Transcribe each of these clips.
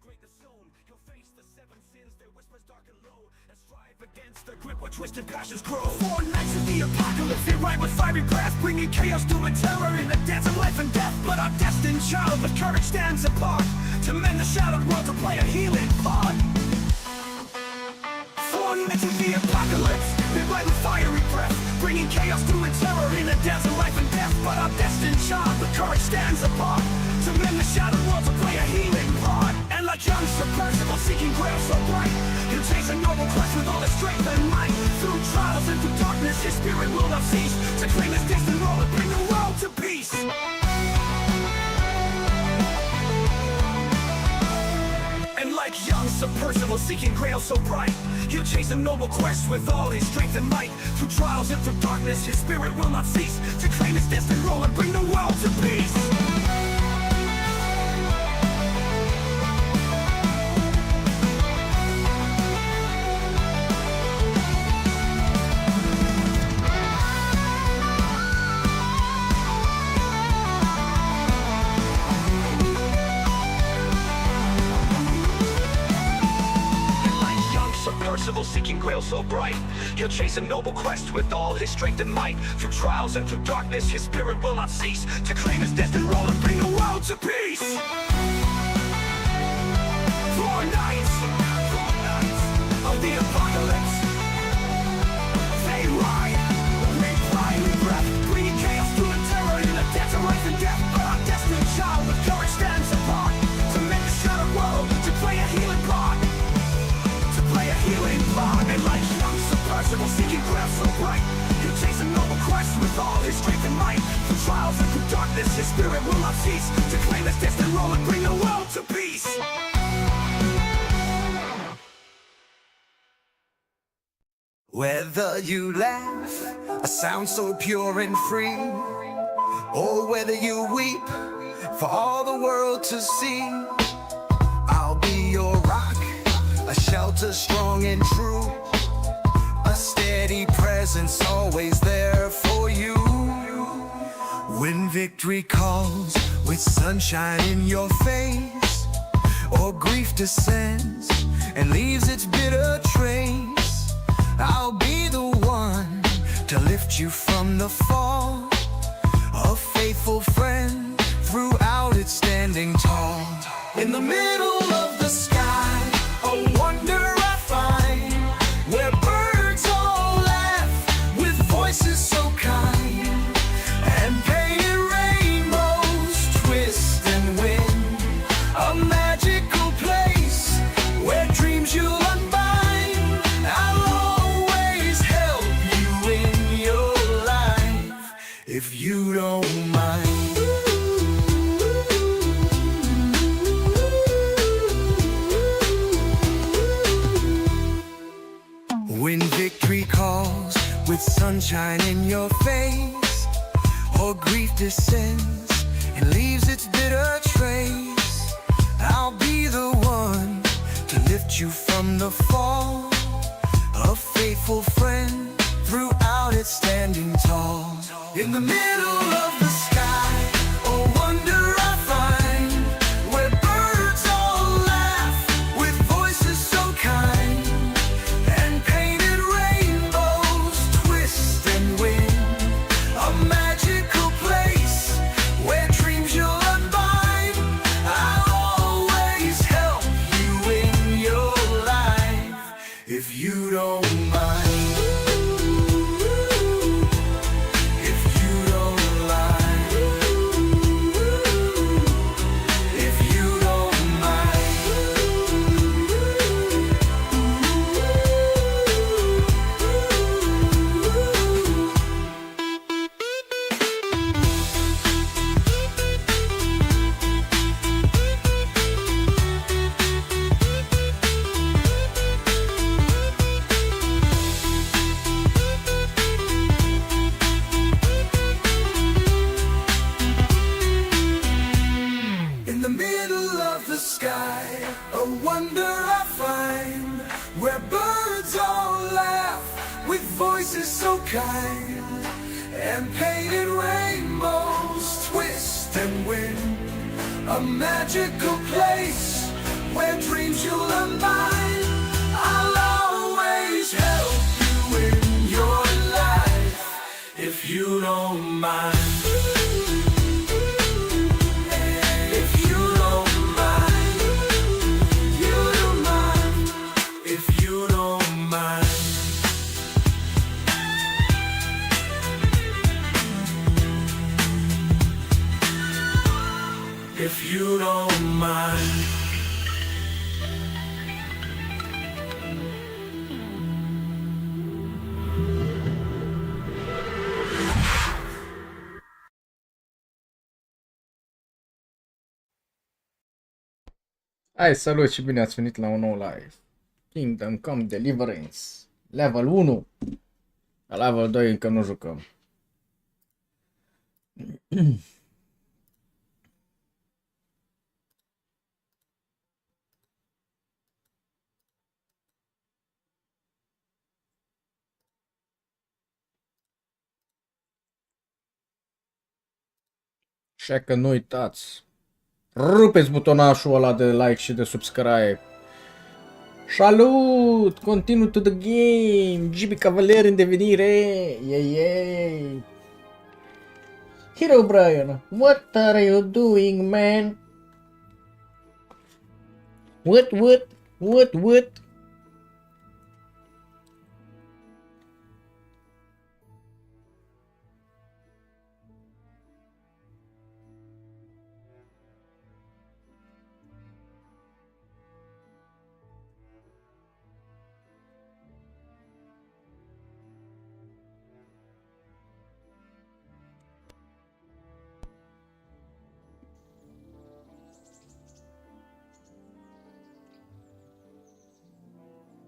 great the zone. You'll face the seven sins, their whispers dark and low, and strive against the grip where twisted passions grow. 4 nights of the apocalypse, they ride with fiery breath, bringing chaos, doom, and terror in the dance of life and death. But our destined child with courage stands apart, to mend the shattered world, to play a healing part. 4 nights of the apocalypse, they ride with fiery breath, bringing chaos, doom, and terror in the dance of life and death. But our destined child with courage stands apart, to mend the shattered world, to play a healing part. And like young Sir Percival seeking grail so bright, he'll chase a noble quest with all his strength and might. Through trials and through darkness, his spirit will not cease to claim his distant role and bring the world to peace. And like young Sir Percival seeking grail so bright, he'll chase a noble quest with all his strength and might. Through trials and through darkness, his spirit will not cease to claim his distant role and bring the world to peace. Percival seeking grail so bright, he'll chase a noble quest with all his strength and might. Through trials and through darkness, his spirit will not cease to claim his destined role and bring the world to peace. 4 nights of the apocalypse, they ride with fiery breath, bringing chaos, doom, and terror in the dance of life and death. But our destined child with courage stands apart, to mend the shattered world, to play a healing part. Play a healing part. And like young Sir Percival seeking grail so bright, he'll chase a noble quest with all his strength and might. Through trials and through darkness, his spirit will not cease to claim his distant role and bring the world to peace. Whether you laugh, a sound so pure and free, or whether you weep for all the world to see, I'll be your rock, a shelter strong and true, a steady presence always there for you. When victory calls with sunshine in your face, or grief descends and leaves its bitter trace, I'll be the one to lift you from the fall, a faithful friend throughout it standing tall. In the middle of the sky, a wonder I find, where birds all laugh with voices so kind, and painted rainbows twist and win, a magical place where dreams you'll unbind. I'll always help you in your life, if you don't mind. When victory calls with sunshine in your face, or grief descends and leaves its bitter trace, I'll be the one to lift you from the fall, a faithful friend throughout it standing tall. In the middle of the sky, a wonder I find, where birds all laugh with voices so kind, and painted rainbows twist and win, a magical place where dreams you'll unbind. I'll always help you in your life, if you don't mind. A wonder I find, where birds all laugh with voices so kind, and painted rainbows twist and win, a magical place where dreams you'll unbind. I'll always help you in your life, if you don't mind. If you don't mind, you don't mind, if you don't mind. If you don't mind. Hai, salut și bine ați venit la un nou live. Kingdom Come Deliverance. Level 1. La level 2 încă nu jucăm. Așa că nu uitați. Rupeți butonașul ăla de like și de subscribe. Salut! Continue to the game! GB cavaler în devenire! Yay! Hero Brian, what are you doing, man? What?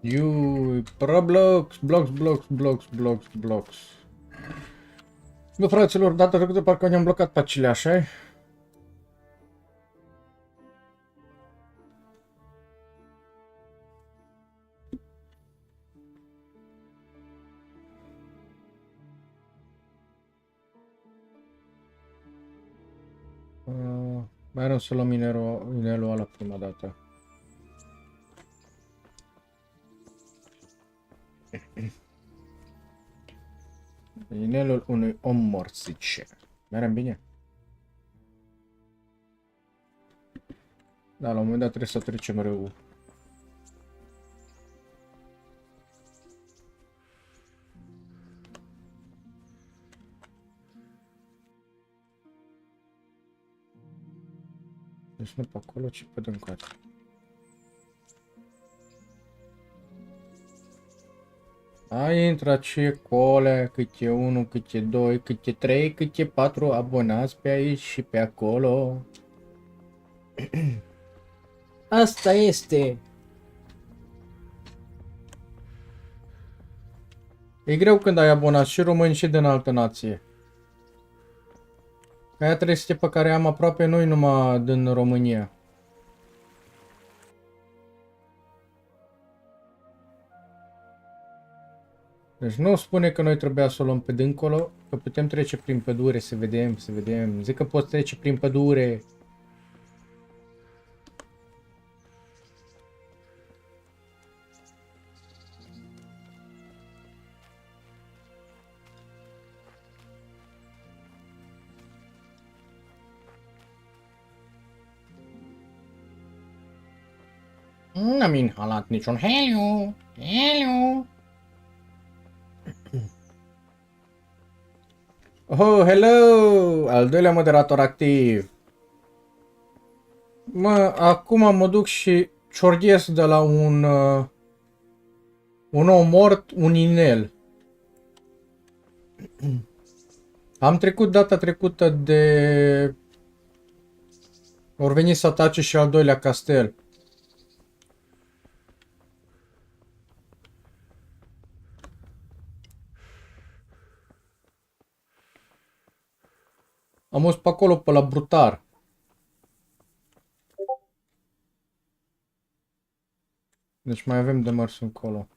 You blocks. Bă, fraților, data trecută parcă ne-am blocat pacile, așa-i? Mai rău să luăm inelul ăla prima dată. Inelul unui om mort, zice. Merem bine? Da, la un moment dat trebuie să trecem râul. Deci nu pe acolo, ci pe dâncoate. Ai intrat și cole, câte 1, câte 2, câte 3, câte 4 abonați pe aici și pe acolo. Asta este. E greu când ai abonați și români și din altă nație. Aia 300 pe care am aproape noi numai din România. Deci nu spune că noi trebuia să o luăm pe dincolo, că putem trece prin pădure, să vedem. Zic că poți trece prin pădure. N-am inhalat niciun heliu. Oh, hello! Al doilea moderator activ. Mă, acum mă duc și ciorghez de la un om mort, un inel. Am trecut data trecută de... Or veni să atace și al doilea castel. Am fost pe acolo, pe la brutar. Deci mai avem de mers încolo.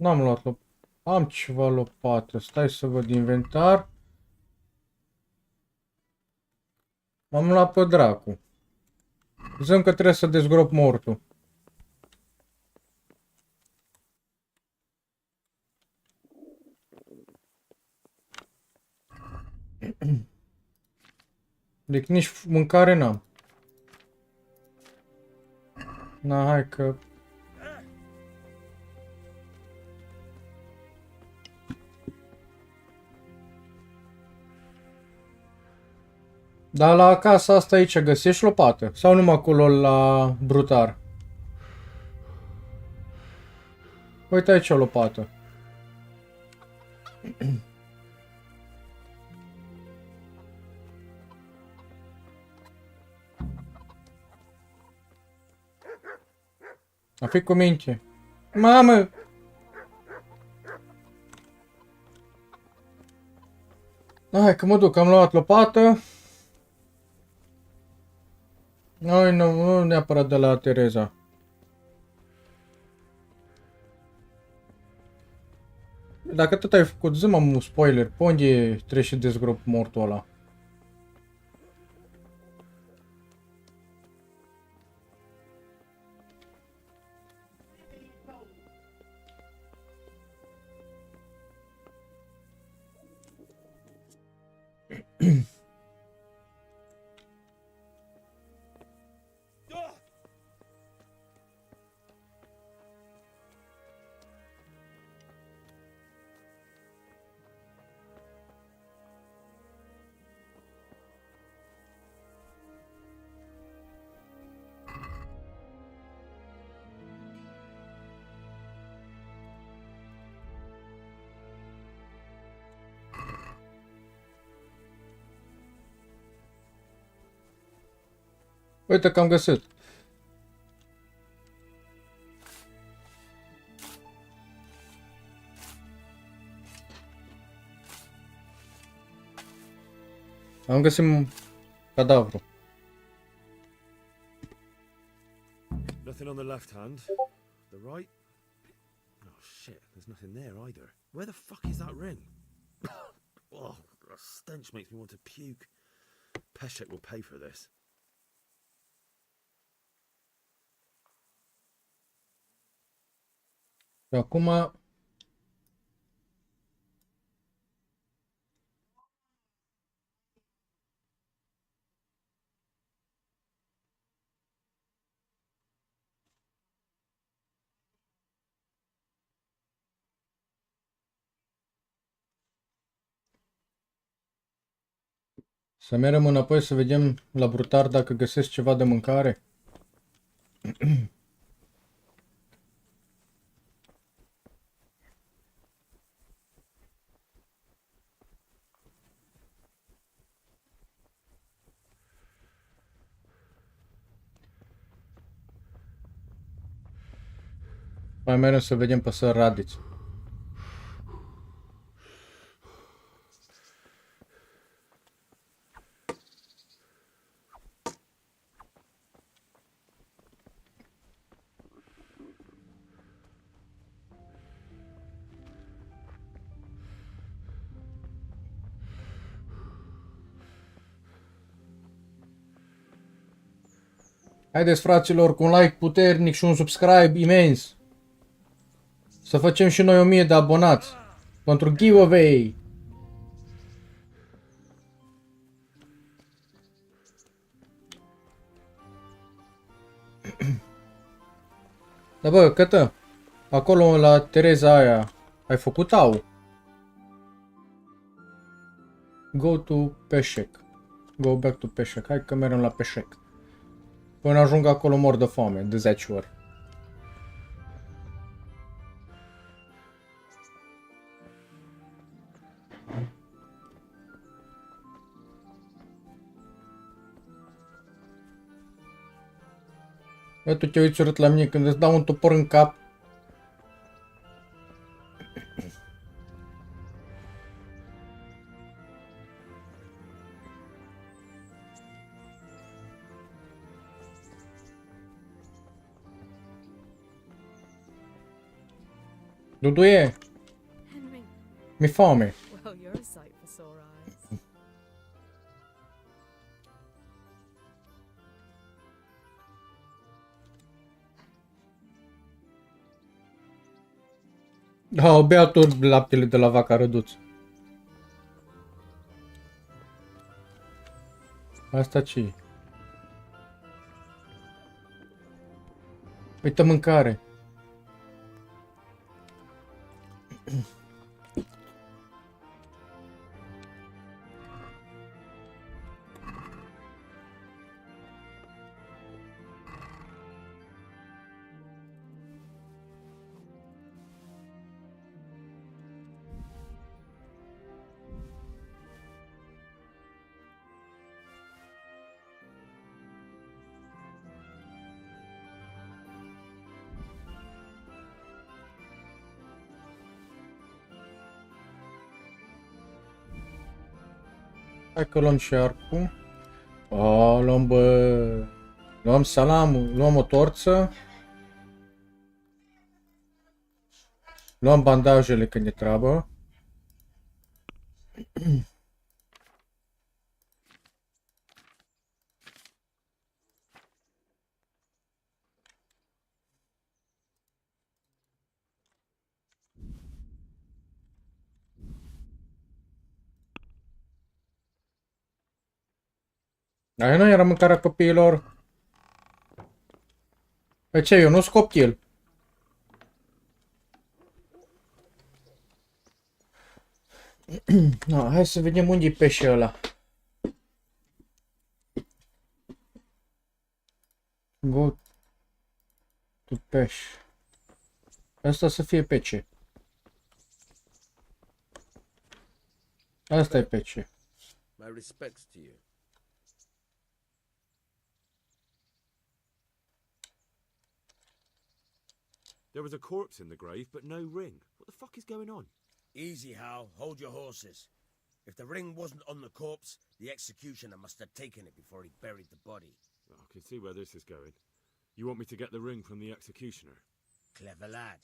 N-am luat lopată. Am ceva lopată. Stai să văd inventar. Am luat pe dracu. Zicem că trebuie să dezgrop mortul. Deci nici mâncare n-am. Na, hai că... Dar la casa asta aici găsești lopată? Sau numai acolo la brutar? Uite aici o lopată. A fi cu minte. Mamă! Hai că mă duc, am luat lopată. Noi nu neapărat de la Tereza. Dacă tot ai făcut, zi-mă un spoiler, pe unde trebuie să dezgrop mortul ăla? Uite că am găsit. Am găsit un cadavru. Nothing on the left hand. The right? Oh shit, there's nothing there either. Where the fuck is that ring? Oh, the stench makes me want to puke. Peshek will pay for this. Și acum... Să mergem înapoi să vedem la brutar dacă găsesc ceva de mâncare. Mai mergem să vedem pe săr Radiț. Haideți, fraților, cu un like puternic și un subscribe imens. Să facem și noi 1000 de abonați. Pentru giveaway. Da, bă, Cătă, acolo la Tereza aia, ai făcut au? Go to Peshek. Go back to Peshek. Hai că mergem la Peshek. Până ajung acolo mor de foame, de 10 ori. Bă, tu te uiți urât la mine când îți dau un topor în cap. Duduie, Henry, mi fame. well, you're a sight for sore eyes. Da, bea tot laptele de la vaca răduț. Asta ce e? Uite mâncare. Hai că luăm și arcul. Luăm, bă... Luăm salamul, luăm o torță. Luăm bandajele când e treabă. Aia nu era mâncarea copiilor. Păi ce, eu nu sunt copil. No, hai să vedem unde e peșe ăla. Go to peș. Asta să fie pece. Asta e pece. My respects to you. There was a corpse in the grave, but no ring. What the fuck is going on? Easy, Hal. Hold your horses. If the ring wasn't on the corpse, the executioner must have taken it before he buried the body. I can see where this is going. You want me to get the ring from the executioner? Clever lad.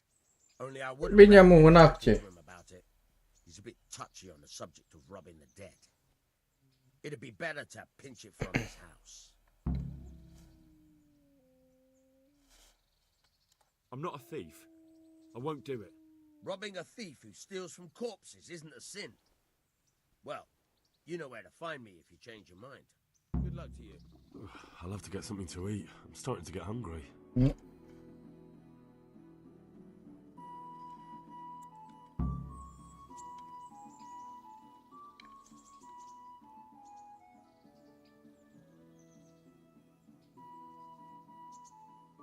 Only I wouldn't Bine, mă, recommend în talking acție. to him about it. He's a bit touchy on the subject of robbing the dead. It'd be better to pinch it from his house. I'm not a thief. I won't do it. Robbing a thief who steals from corpses isn't a sin. Well, you know where to find me if you change your mind. Good luck to you. I'll have to get something to eat. I'm starting to get hungry.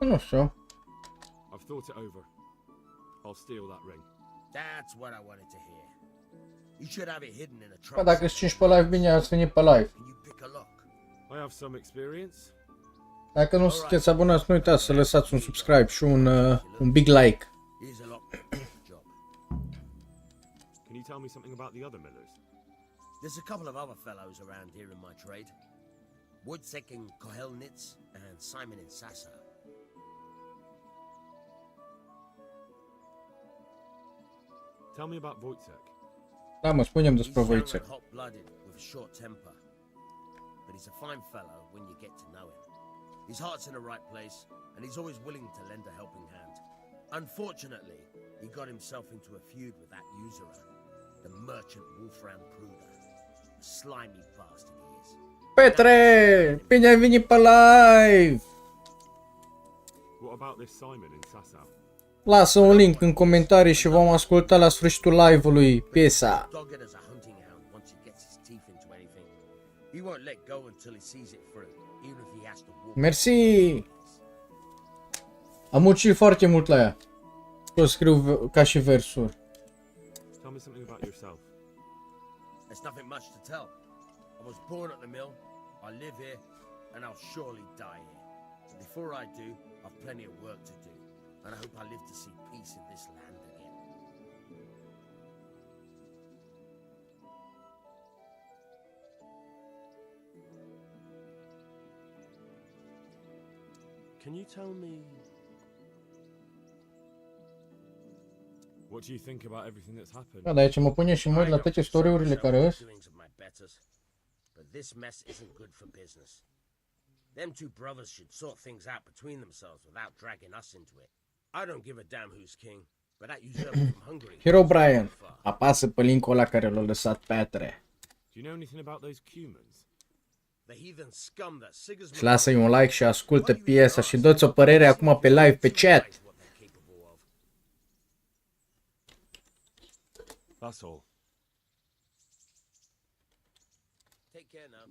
Nu știu. I've thought it over. I'll steal that ring. That's what I wanted to hear. You should have it hidden in a Bă, trunk. dacă îți 5 pe live, bine ați venit pe live. Can you pick a lock? I have some experience. Dacă nu sunteți abonați, nu uitați să lăsați un subscribe și un big like. Here's a lock. Job. Can you tell me something about the other millers? There's a couple of other fellows around here in my trade. Woodsek in Kohelnitz and Simon in Sassa. Tell me about Wojtek. Da, mă, spunem He's despre young Voițe. and hot-blooded with a short temper. But he's a fine fellow when you get to know him. His heart's in the right place, and he's always willing to lend a helping hand. Unfortunately, he got himself into a feud with that usurer, the merchant Wolfram Kruger. A slimy bastard he is. Petre! Bine ai venit pe live! What about this Simon in Sasau? Lasă un link în comentarii și vom asculta la sfârșitul live-ului piesa. Dogged as a hunting hound once he gets his teeth into anything. He won't let go until he sees it through, even if he has to walk. Mersi! Am muncit foarte mult la ea. O scriu ca și versuri. Tell me something about yourself. There's nothing much to tell. I was born at the mill, I live here, and I'll surely die here. But before I do, I've plenty of work to do, and I hope I live to see peace in this land again. Can you tell me What do you think about everything that's happened? Da, dar aici mă pune și mă uit la toate story-urile care Show îs. the doings of my betters, but this mess isn't good for business. Them two brothers should sort things out between themselves without dragging us into it. I don't give a damn who's king, but that usurper from Hungary. Hero Brian, apasă pe linkul ăla care l-a lăsat Petre. Do you know anything about those Cumans? The heathen scum that Sigismund. Și lasă-i un like și ascultă piesa și dă-ți o părere acum pe live, pe chat. That's all. Take care now.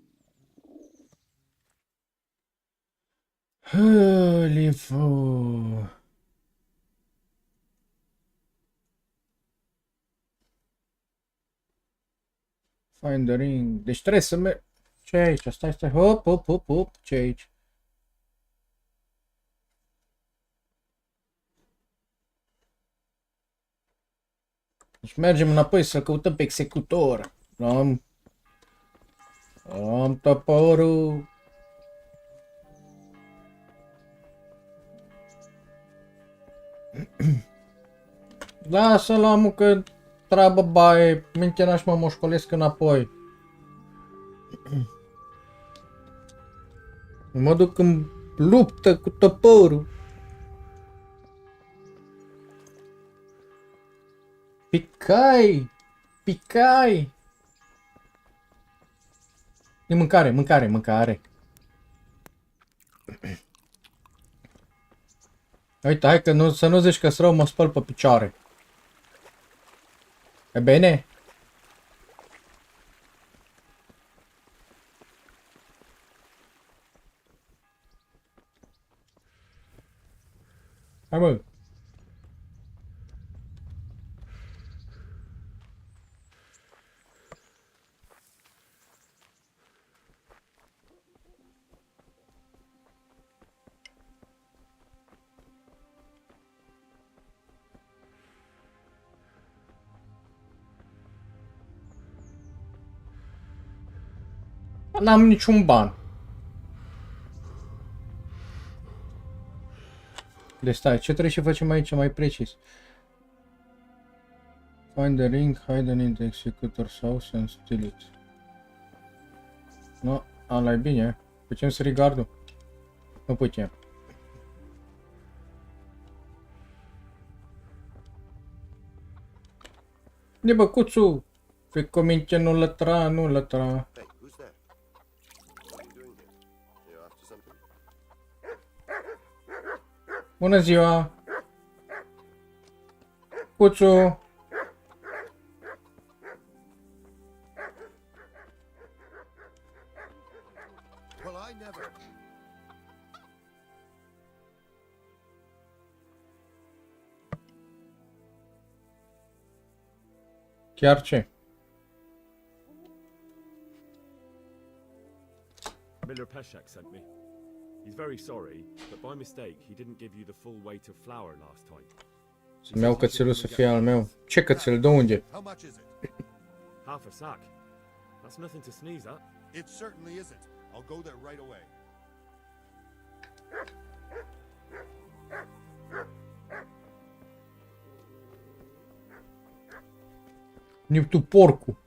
Holy fu. Find the ring. Deci trebuie să merg. Ce e aici? Stai. Hop, hop, hop, hop. Ce e aici? Deci mergem înapoi să căutăm pe executor. Am toporul. Lasă-l, amu, că treabă baie. Minte n-aș mă moșcolesc înapoi. Mă duc în luptă cu toporul. Picai! E mâncare. Uite, hai că nu, să nu zici că-s rău, mă spăl pe picioare. E bine? Hai mă. N-am niciun ban. Deci stai, ce trebuie să facem aici mai precis? Find the ring, hidden in the executor's house and steal it. No, ala e bine. Putem să regardul? Nu putem. De băcuțu! Pe cominte nu lătra. Hey, who's there? What are you doing here? You're after something? Bună ziua! Cuțu! Well, I never. Chiar ce? Miller Peshek sent me. He's very sorry, but by mistake he didn't give you the full weight of flour last time. Să-mi iau cățelul să fie al meu. Ce cățel? De unde? How much is it? Half a sack. That's nothing to sneeze at. It certainly isn't. I'll go there right away. Nici tu porcu.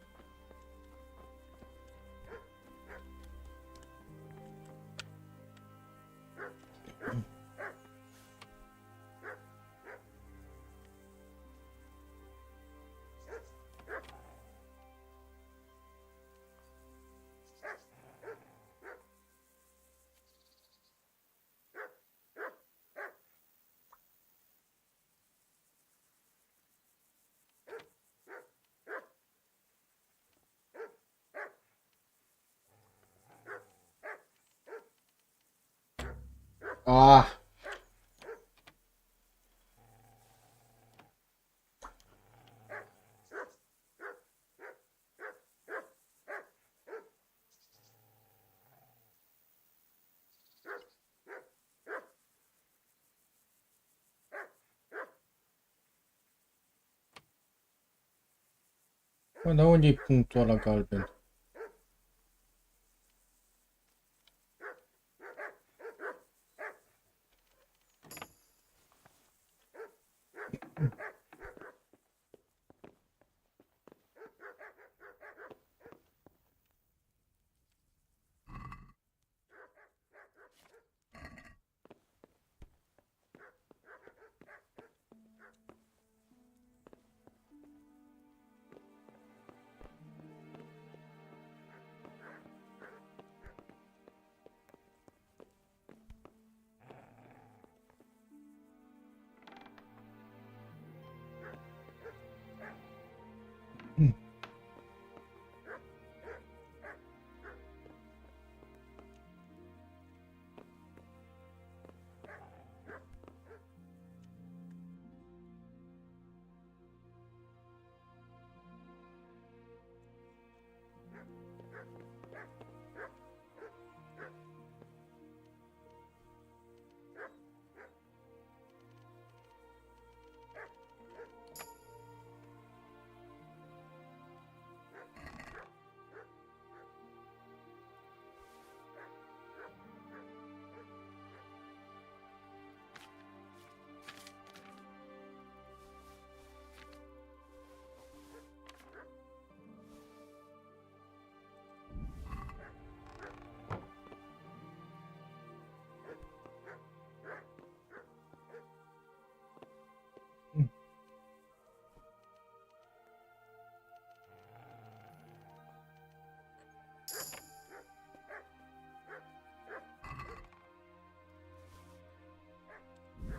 Ah. Mă, dar unde e punctul ăla galben?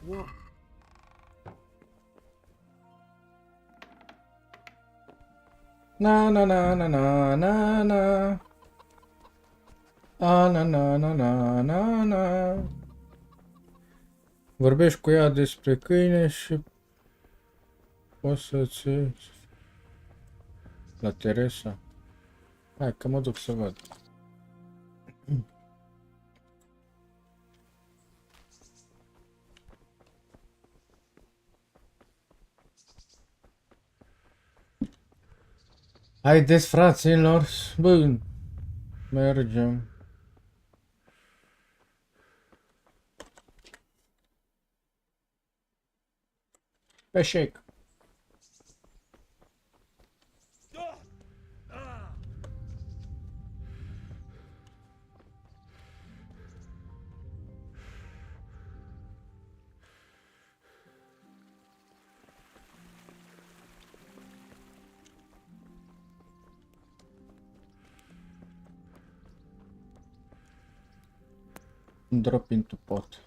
What? Na na na na na na na. Na na na na na na. Vorbești cu ea despre câine și poți să-ți... La Teresa. Hai că mă duc să văd. Haideți, fraților, bă, mergem. Pe shake. Drop into pot.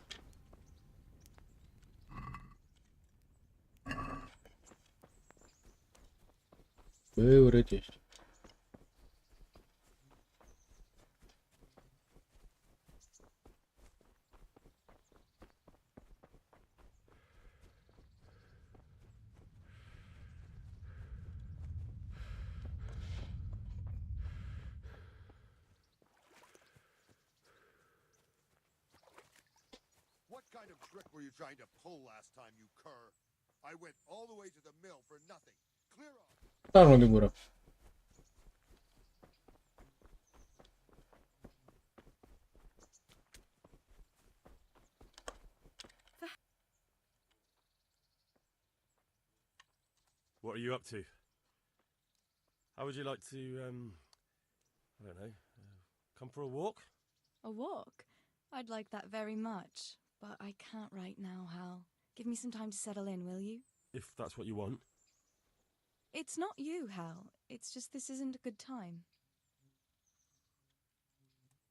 Bă, urât ești. What kind of trick were you trying to pull last time, you cur? I went all the way to the mill for nothing. Clear off. Dar de gură. What are you up to? How would you like to, I don't know, come for a walk? A walk? I'd like that very much, but I can't right now, Hal. Give me some time to settle in, will you? If that's what you want. It's not you, Hal. It's just this isn't a good time.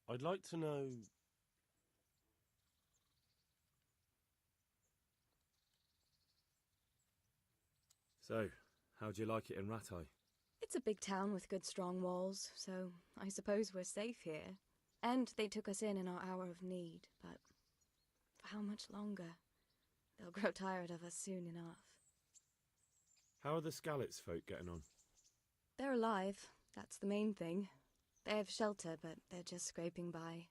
I'd like to know... So, how'd you like it in Ratai? It's a big town with good strong walls, so I suppose we're safe here. And they took us in our hour of need, but for how much longer? They'll grow tired of us soon enough. How are the Skalitz folk getting on? They're alive, that's the main thing. They have shelter, but they're just scraping by.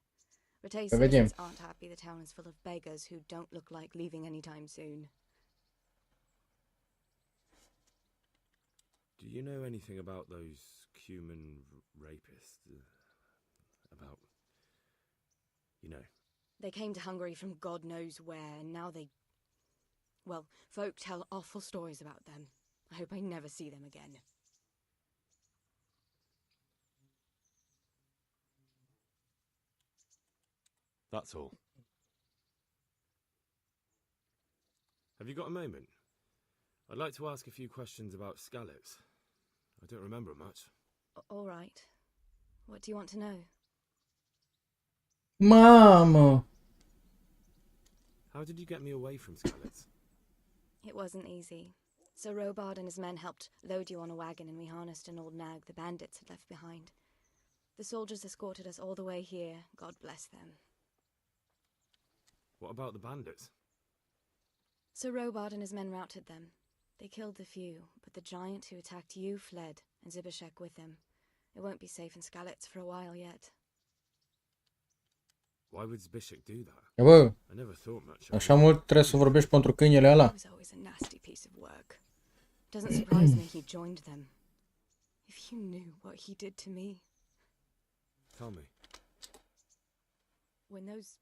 Rattay citizens aren't happy the town is full of beggars who don't look like leaving anytime soon. Do you know anything about those human rapists? About... you know. They came to Hungary from God knows where, and now they... Well, folk tell awful stories about them. I hope I never see them again. That's all. Have you got a moment? I'd like to ask a few questions about Skalitz. I don't remember much. All right. What do you want to know? Mamă! How did you get me away from Skalitz? It wasn't easy. So Robard and his men helped load you on a wagon, and we harnessed an old nag the bandits had left behind. The soldiers escorted us all the way here. God bless them. What about the bandits? So Robard and his men routed them. They killed the few, but the giant who attacked you fled, and Zibishek with him. It won't be safe in Skalitz for a while yet. Why would Zbyszek do that? E bă, I never thought much of așa it. mult trebuie să vorbești pentru câinele It ăla. was always a nasty piece of work. Doesn't surprise me he joined them. If you knew what he did to me. Tell me. When those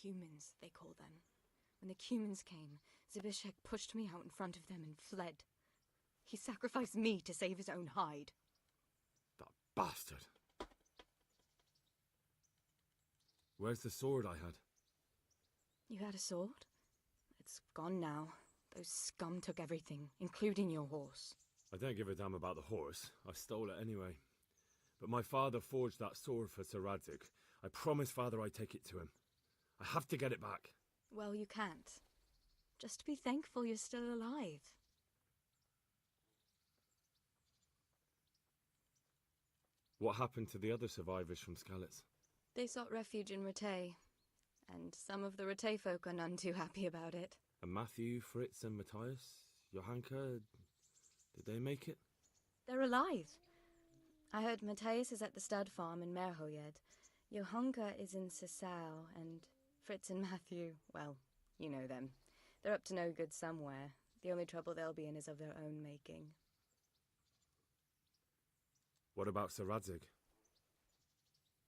humans, they call them, when the humans came, Zibishek pushed me out in front of them and fled. He sacrificed me to save his own hide. That bastard. Where's the sword I had? You had a sword? It's gone now. Those scum took everything, including your horse. I don't give a damn about the horse. I stole it anyway. But my father forged that sword for Sir Radzig. I promised father I'd take it to him. I have to get it back. Well, you can't. Just be thankful you're still alive. What happened to the other survivors from Skalitz? They sought refuge in Ratay, and some of the Ratay folk are none too happy about it. And Matthew, Fritz and Matthias? Johanka? Did they make it? They're alive. I heard Matthias is at the stud farm in Merhoyed. Johanka is in Sasau, and Fritz and Matthew, well, you know them. They're up to no good somewhere. The only trouble they'll be in is of their own making. What about Sir Radzig?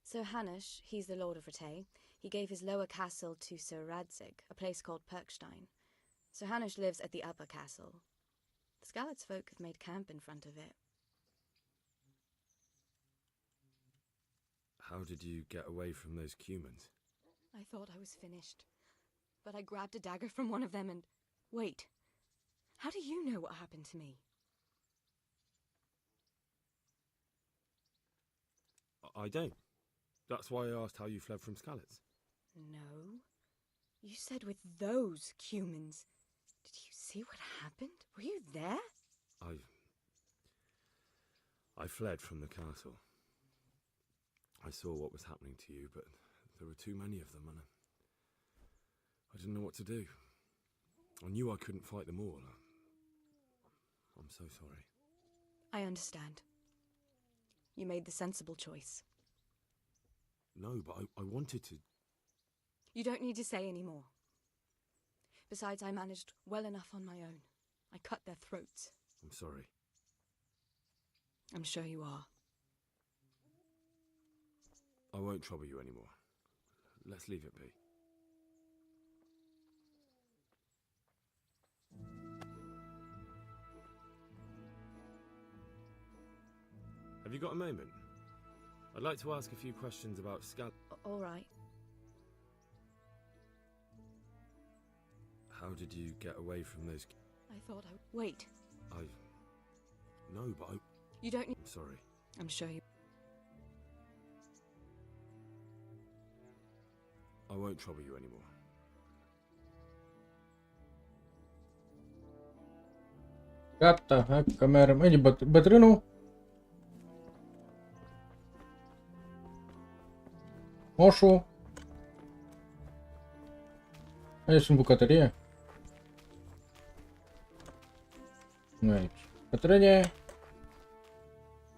Sir Hanush, he's the Lord of Ratay. He gave his lower castle to Sir Radzig, a place called Perkstein. Sir Hanush lives at the upper castle. The Skalitz folk have made camp in front of it. How did you get away from those Cumans? I thought I was finished, but I grabbed a dagger from one of them and... Wait, how do you know what happened to me? I don't. That's why I asked how you fled from Skalitz. No. You said with those Cumans. Did you see what happened? Were you there? I fled from the castle. I saw what was happening to you, but there were too many of them, and I didn't know what to do. I knew I couldn't fight them all. I'm so sorry. I understand. You made the sensible choice. No, but I wanted to... You don't need to say any more. Besides, I managed well enough on my own. I cut their throats. I'm sorry. I'm sure you are. I won't trouble you anymore. Let's leave it be. Have you got a moment? I'd like to ask a few questions about All right. How did you get away from those... I thought I... Wait. No, but You don't need... I'm sorry. I'm sure you... I won't trouble you anymore. Gata, hai că mergem. Bătrânul? Moșu? Aici în bucătărie? Nu aici. Bătrâne?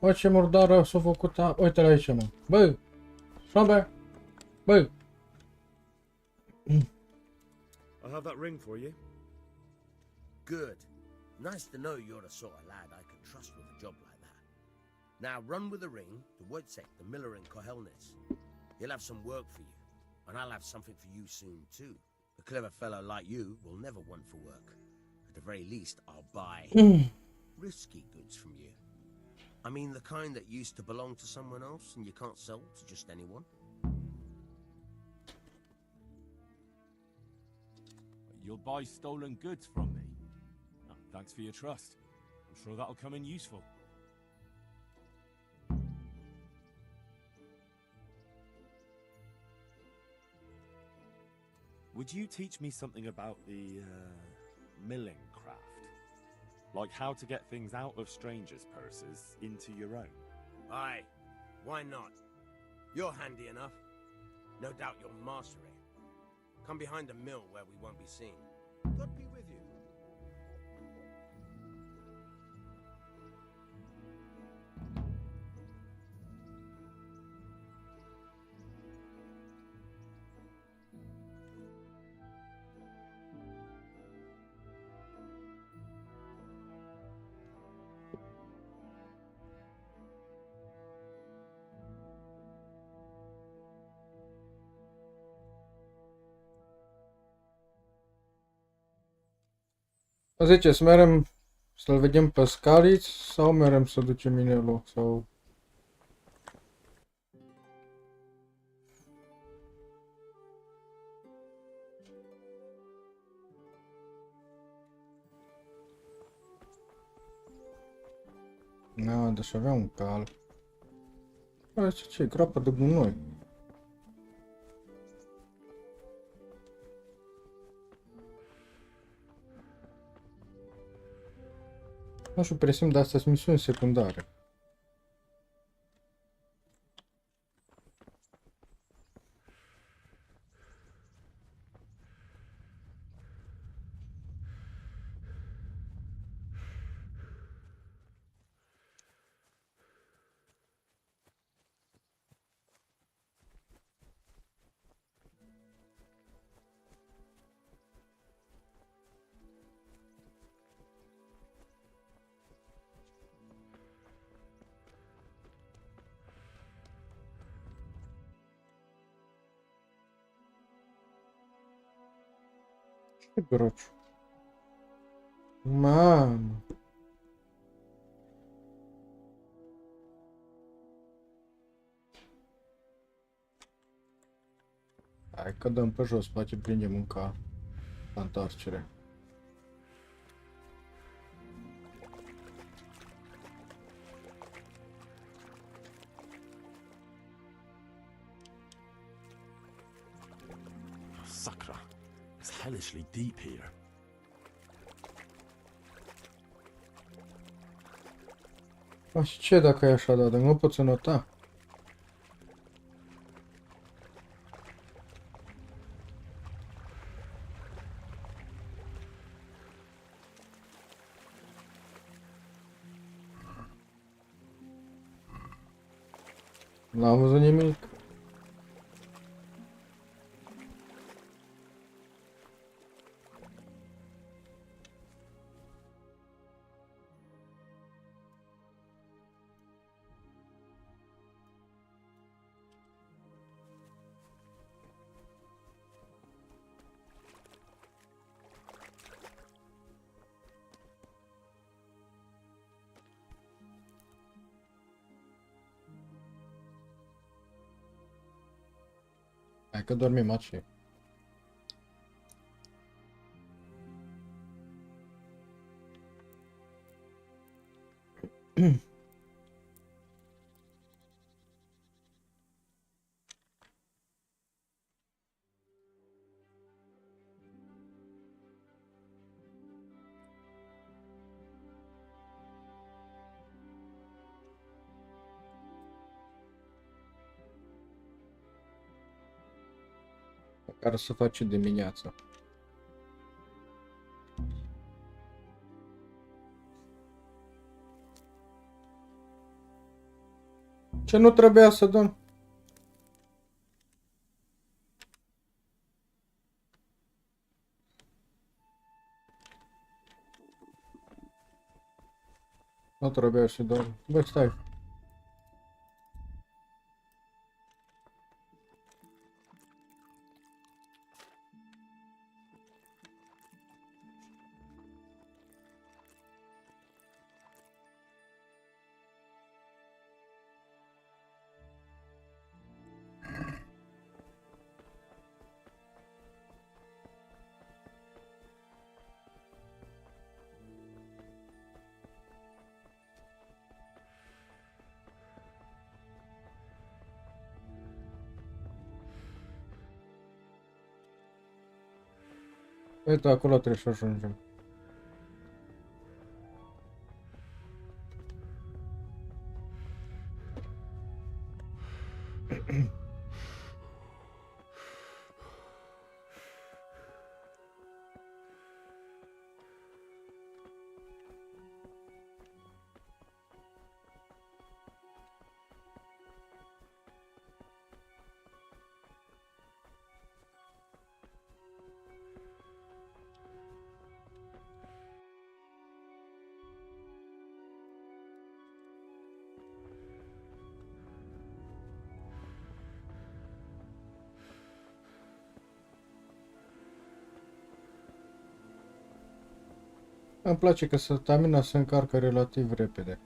Bă, ce murdară s-a făcut. Uite-l aici, mă. Bă! Șobe! Bă! I'll have that ring for you. Good. Nice to know you're the sort of lad I can trust with a job like that. Now run with the ring to Wojciech, the miller in Kohelnitz. He'll have some work for you, and I'll have something for you soon too. A clever fellow like you will never want for work. At the very least, I'll buy risky goods from you. I mean the kind that used to belong to someone else and you can't sell to just anyone. You'll buy stolen goods from me. Oh, thanks for your trust. I'm sure that'll come in useful. Would you teach me something about the milling craft? Like how to get things out of strangers' purses into your own. Aye, why not? You're handy enough. No doubt you'll master it. Come behind the mill where we won't be seen. God be with you. Zice, să merem să-l vedem pe Scariț sau merem să ducem inelul sau... Na, deci avea un cal. Pare ce, groapă de gunoi. Nu știu, presim, dar astea sunt misiuni secundare. Ce grociu. Mamă. Hai că dăm pe jos, poate prindem un cal. La întoarcere. Sakra, it's hellishly deep here. A, și ce dacă e așa, dar nu pot să nota? N-am văzut nimic. Hai că dormim aici. Care să faci dimineața. Ce nu trebuia să dăm? Nu trebuia să dăm. Bă, stai. Uite, acolo trebuie să ajungem. Îmi place că stamina se încarcă relativ repede.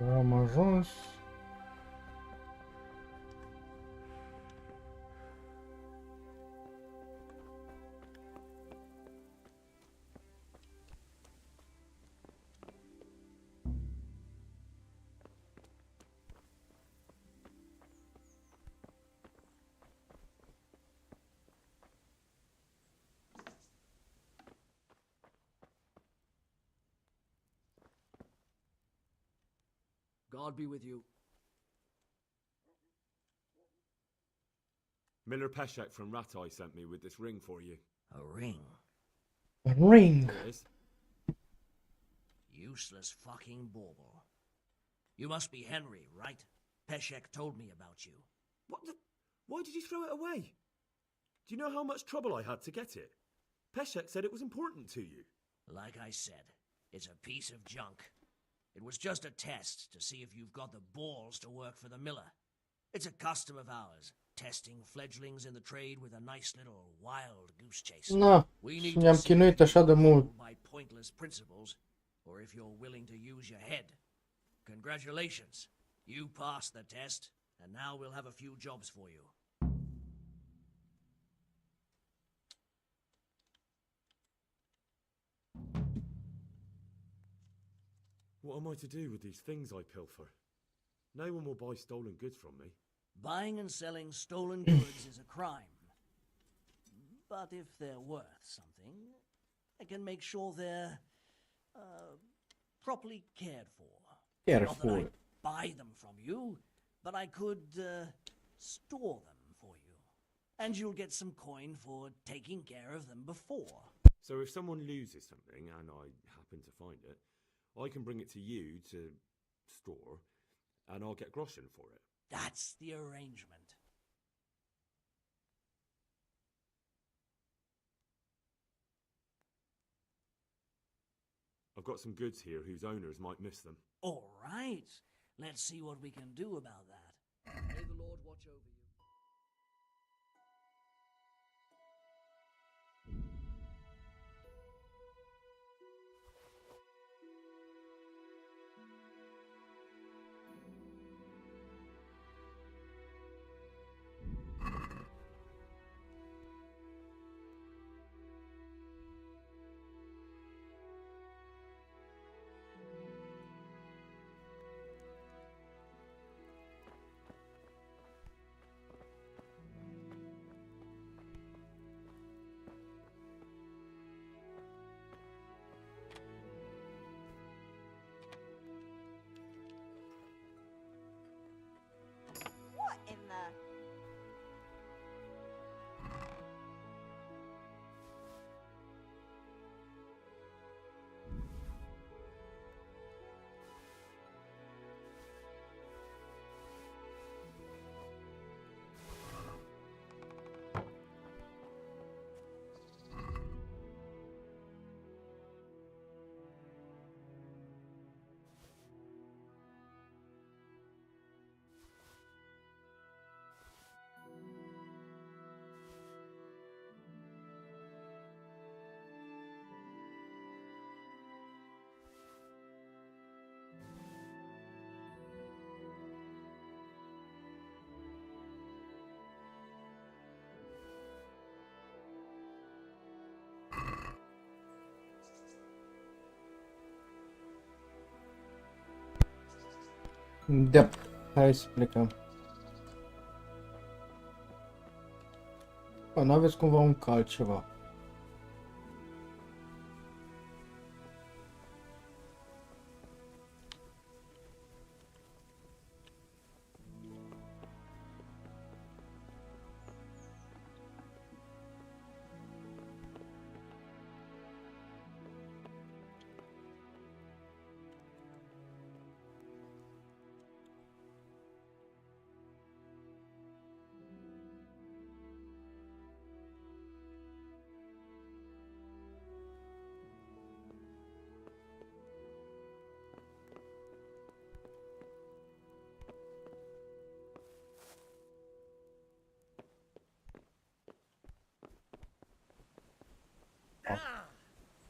Am ajuns. God be with you. Miller Peshek from Ratai sent me with this ring for you. A ring? A ring. Here it is. Useless fucking bauble. You must be Henry, right? Peshek told me about you. What the? Why did you throw it away? Do you know how much trouble I had to get it? Peshek said it was important to you. Like I said, it's a piece of junk. It was just a test to see if you've got the balls to work for the miller. It's a custom of ours, testing fledglings in the trade with a nice little wild goose chase. Na, We și need ne-am to see chinuit if you așa de mult. rule by pointless principles, or if you're willing to use your head. Congratulations. You passed the test, and now we'll have a few jobs for you. What am I to do with these things I pilfer? No one will buy stolen goods from me. Buying and selling stolen goods is a crime. But if they're worth something, I can make sure they're properly cared for. Not that I buy them from you, but I could store them for you. And you'll get some coin for taking care of them before. So if someone loses something and I happen to find it, I can bring it to you to store, and I'll get groschen for it. That's the arrangement. I've got some goods here whose owners might miss them. All right. Let's see what we can do about that. May the Lord watch over you. Da, hai să plecăm. Bă, n-aveți cumva un cal ceva?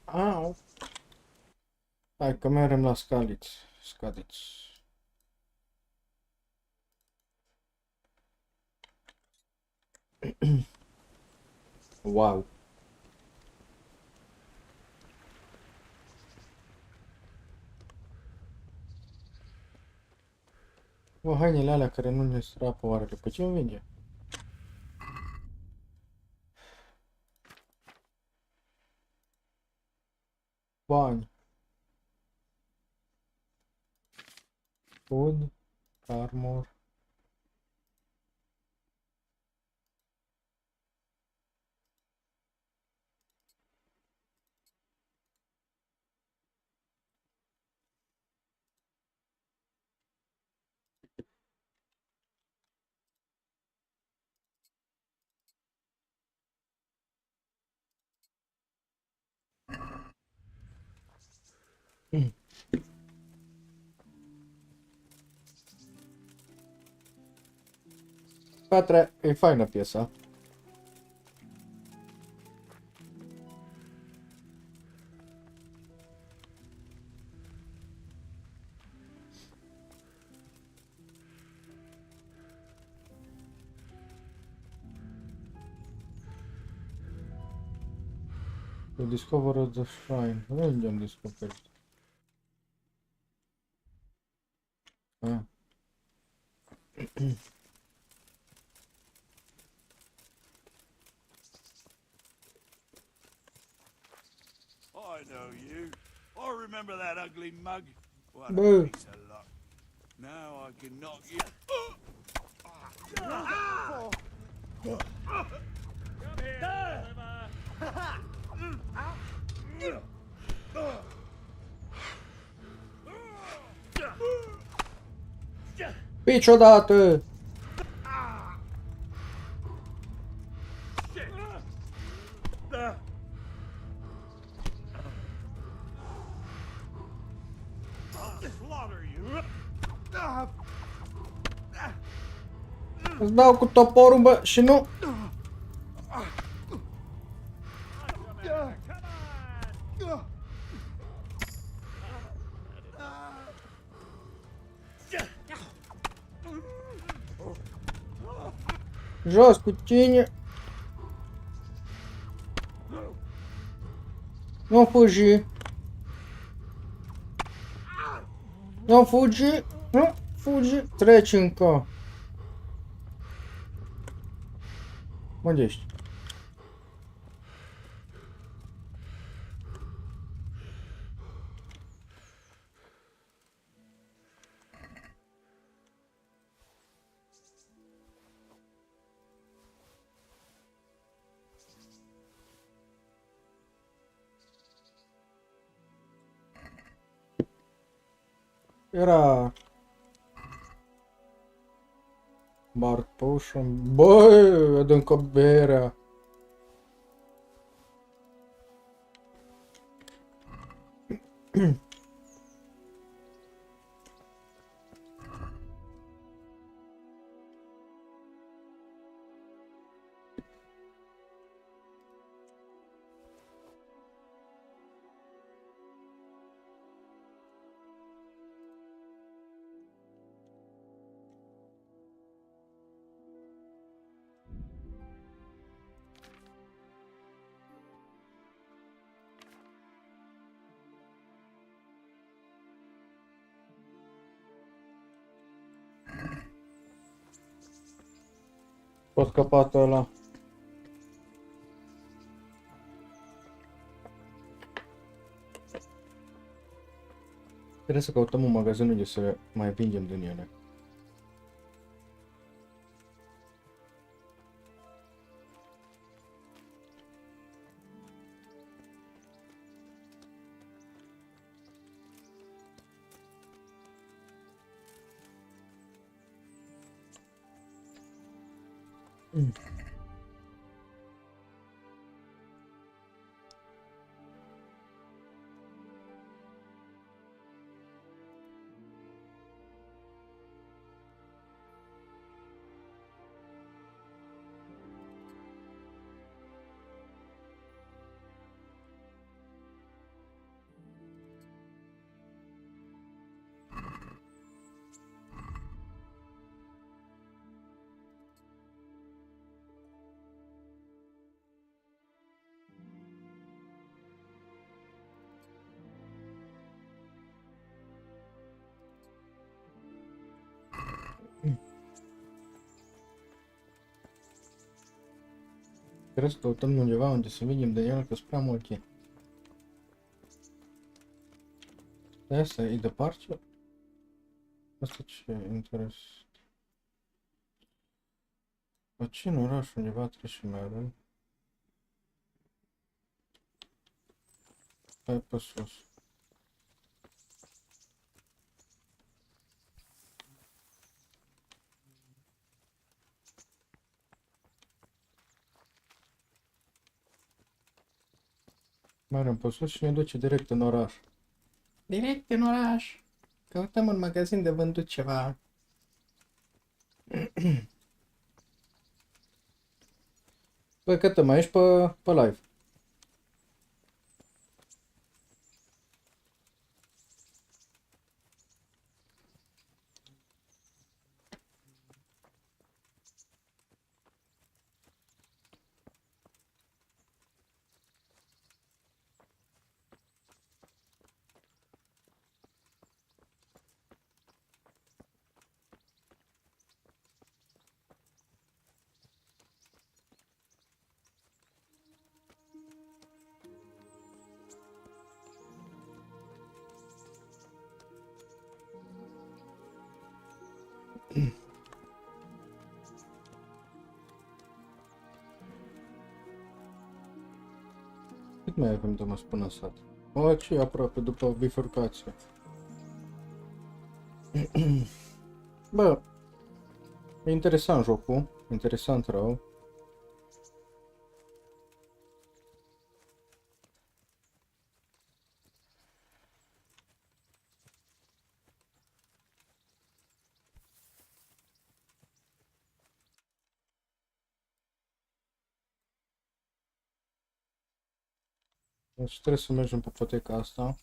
Au! Hai că mergem la scaliți. Scadiți. Wow! Bă, hainele alea care nu ne strapă oarele, pe ce îmi vinde? Bani. Food. Armor. Pătre, e faină piesa. You discover the shrine. Unde am descoperit? Ah. I know you. I remember that ugly mug. What a Boo. piece of luck. Now I can knock you. Niciodată! Îți dau cu toporul, bă, și nu... Jos cu tine! Nu fugi! Nu fugi! Nu fugi! Treci încă! Unde ești? Era... Bard Potion... Băi, ad încă berea! Pot scăpa ăla. Trebuie să căutăm un magazin unde să mai vindem din ele. Trebuie să căutăm undeva unde să vindem de el, că sunt prea multe. Asta e departe? Asta ce interes? Aici în oraș undeva trebuie să mergem. Hai pe sus. Mergem pe sus și ne duce direct în oraș. Direct în oraș. Căutăm un magazin de vândut ceva. Băi, cât mai ești pe live? Cât mai avem de mers până în sat? O, ce e aproape după bifurcație. Bă, e interesant jocul, interesant rău. Deci trebuie să mergem pe poteca asta.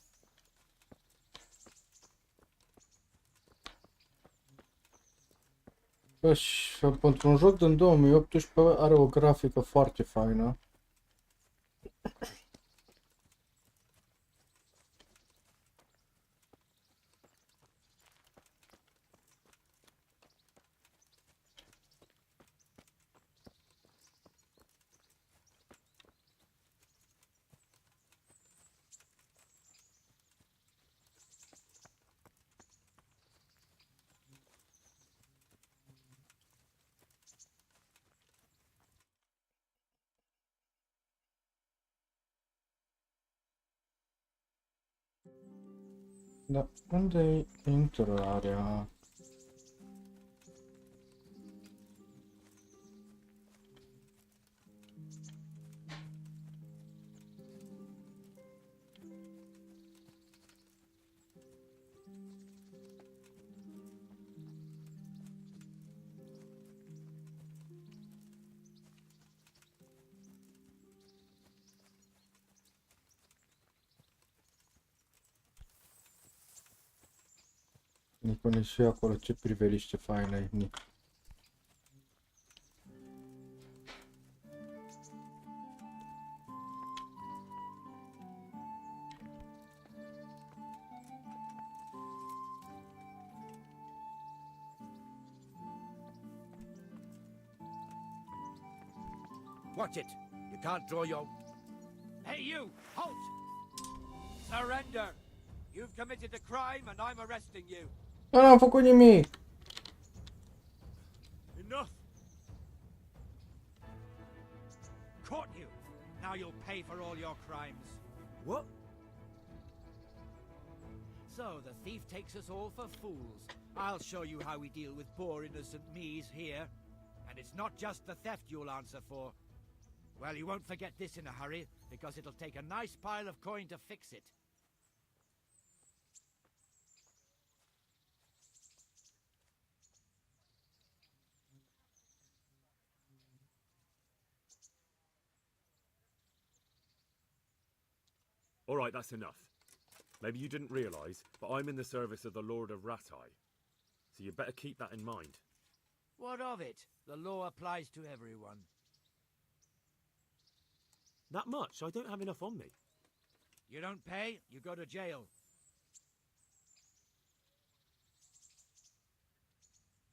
Bă, și pentru un joc din 2018 are o grafică foarte faină. Da, unde e intrarea? Ne pune și acolo ce priveliște faină e. Watch it. You can't draw your... Hey, you! Halt! Surrender! You've committed a crime and I'm arresting you. Nu am făcut nimic. Enough! Caught you! Now you'll pay for all your crimes. What? So, the thief takes us all for fools. I'll show you how we deal with poor innocent me's here. And it's not just the theft you'll answer for. Well, you won't forget this in a hurry, because it'll take a nice pile of coin to fix it. All right, that's enough. Maybe you didn't realise, but I'm in the service of the Lord of Ratai. So you better keep that in mind. What of it? The law applies to everyone. That much? I don't have enough on me. You don't pay, you go to jail.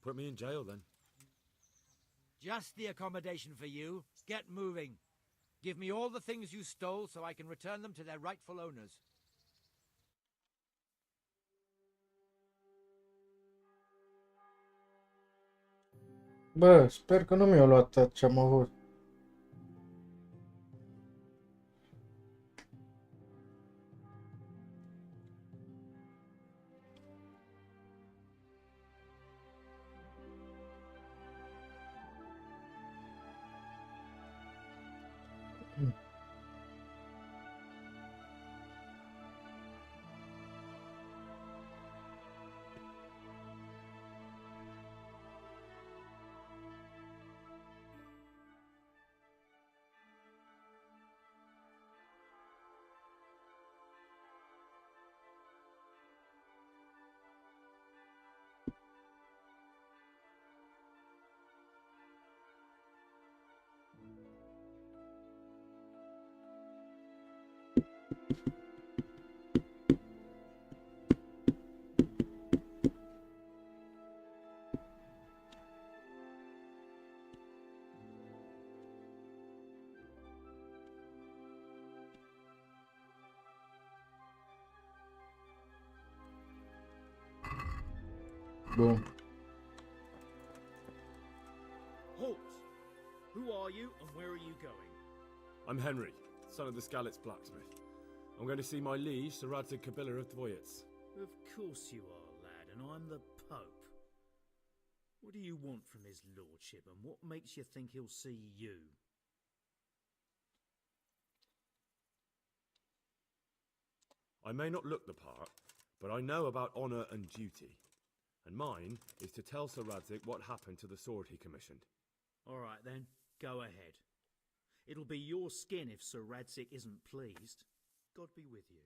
Put me in jail then. Just the accommodation for you. Get moving. Give me all the things you stole so I can return them to their rightful owners. Bă, sper că nu mi-au luat tot ce am avut. Bun. Halt! Who are you and where are you going? I'm Henry, son of the Skalitz blacksmith. I'm going to see my liege, Sir Radzig Cavaler of Dvoyets. Of course you are, lad, and I'm the Pope. What do you want from his lordship, and what makes you think he'll see you? I may not look the part, but I know about honour and duty. And mine is to tell Sir Radzig what happened to the sword he commissioned. All right then, go ahead. It'll be your skin if Sir Radzig isn't pleased. God be with you.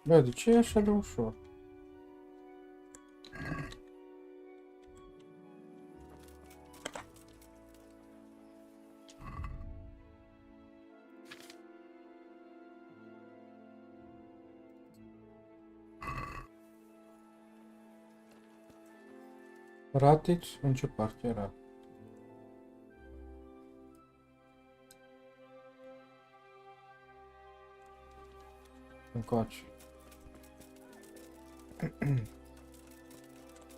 Bă, de ce e așa de ușor? Ratici? În ce parte era? Încoace.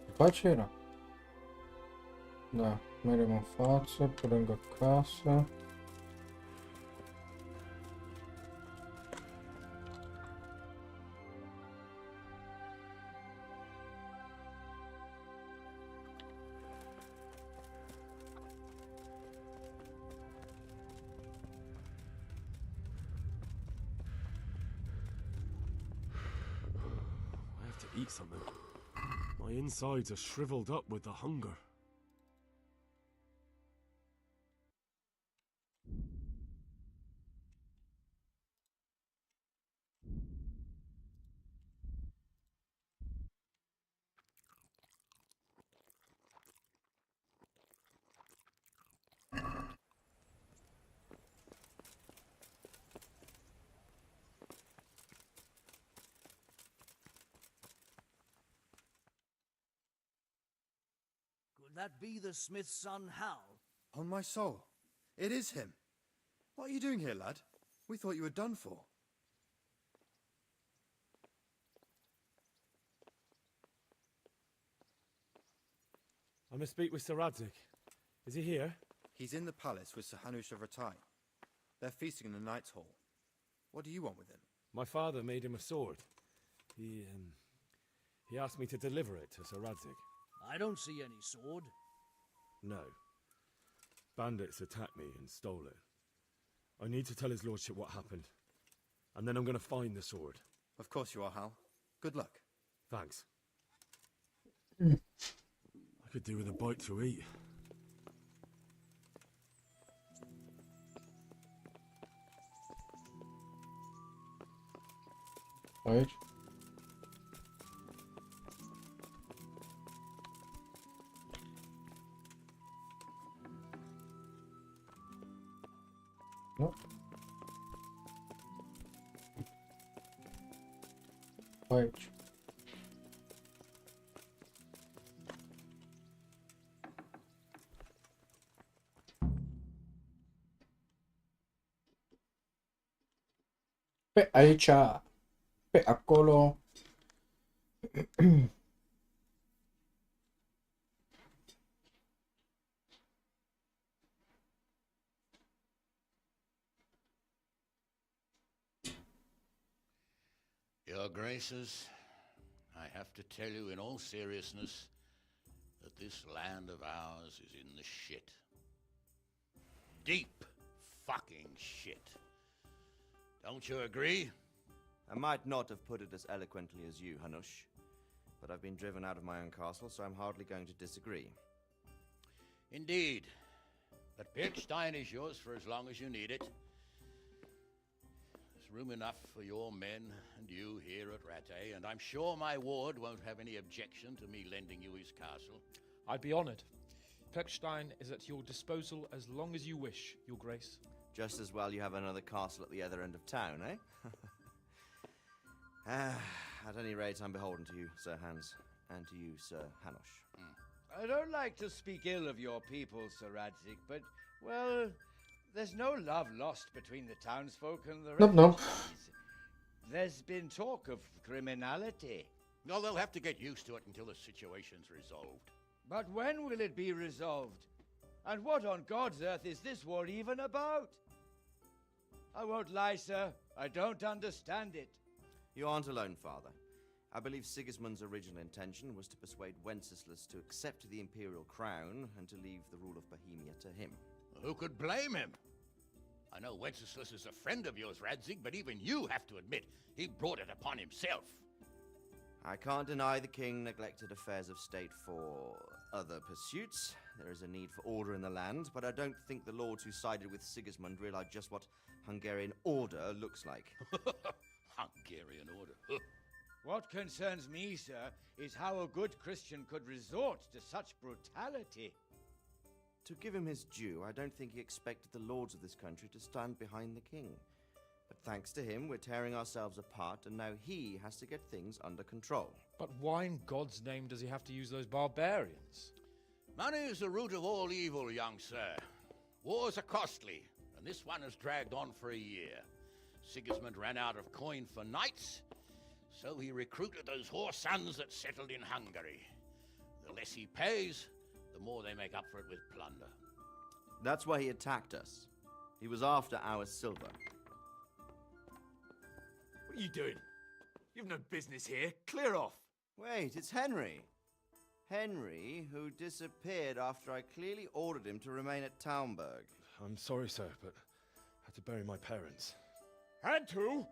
Încoace era? Da, mergem în față, pe lângă casă. I have to eat something. My insides are shriveled up with the hunger. Could that be the smith's son, Hal? On my soul, it is him. What are you doing here, lad? We thought you were done for. I must speak with Sir Radzig. Is he here? He's in the palace with Sir Hanush of Rattay. They're feasting in the Knight's Hall. What do you want with him? My father made him a sword. He asked me to deliver it to Sir Radzig. I don't see any sword. No. Bandits attacked me and stole it. I need to tell his lordship what happened. And then I'm going to find the sword. Of course you are, Hal. Good luck. Thanks. I could do with a bite to eat. Aici. Nu. Aici. Pe aici, pe acolo. Your Graces, I have to tell you in all seriousness that this land of ours is in the shit. Deep fucking shit. Don't you agree? I might not have put it as eloquently as you, Hanush, but I've been driven out of my own castle, so I'm hardly going to disagree. Indeed. But Pilchstein is yours for as long as you need it. There's room enough for your men and you here at Rattay, and I'm sure my ward won't have any objection to me lending you his castle. I'd be honored. Pilchstein is at your disposal as long as you wish, Your Grace. Just as well you have another castle at the other end of town, eh? At any rate, I'm beholden to you, Sir Hans, and to you, Sir Hanush. I don't like to speak ill of your people, Sir Radzig, but, well, there's no love lost between the townsfolk and the Nope, nope. refugees. There's been talk of criminality. No, they'll have to get used to it until the situation's resolved. But when will it be resolved? And what on God's earth is this war even about? I won't lie, sir. I don't understand it. You aren't alone, Father. I believe Sigismund's original intention was to persuade Wenceslas to accept the imperial crown and to leave the rule of Bohemia to him. Who could blame him? I know Wenceslas is a friend of yours, Radzig, but even you have to admit he brought it upon himself. I can't deny the king neglected affairs of state for other pursuits. There is a need for order in the land, but I don't think the lords who sided with Sigismund realized just what Hungarian order looks like. Hungarian order. What concerns me, sir, is how a good Christian could resort to such brutality. To give him his due, I don't think he expected the lords of this country to stand behind the king. But thanks to him, we're tearing ourselves apart, and now he has to get things under control. But why in God's name does he have to use those barbarians? Money is the root of all evil, young sir. Wars are costly, and this one has dragged on for a year. Sigismund ran out of coin for knights, so he recruited those whore sons that settled in Hungary. The less he pays, the more they make up for it with plunder. That's why he attacked us. He was after our silver. What are you doing? You've no business here. Clear off. Wait, it's Henry. Henry, who disappeared after I clearly ordered him to remain at Townburg. I'm sorry, sir, but I had to bury my parents. Had to?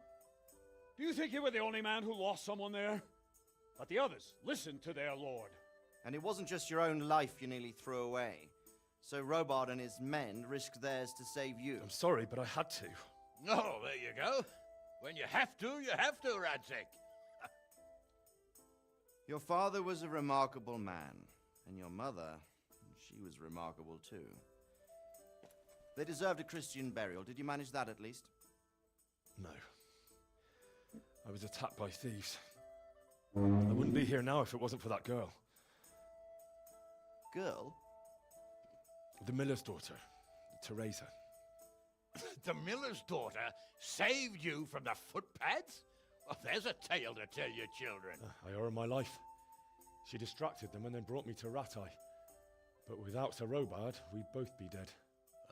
Do you think you were the only man who lost someone there? But the others listened to their lord. And it wasn't just your own life you nearly threw away. So Robard and his men risked theirs to save you. I'm sorry, but I had to. Oh, there you go. When you have to, Radzig. Your father was a remarkable man, and your mother, she was remarkable too. They deserved a Christian burial. Did you manage that at least? No. I was attacked by thieves. I wouldn't be here now if it wasn't for that girl. Girl? The miller's daughter, Teresa. The miller's daughter saved you from the footpads? Well, there's a tale to tell your children. I owe her my life. She distracted them and then brought me to Rattay. But without Sir Robard, we'd both be dead.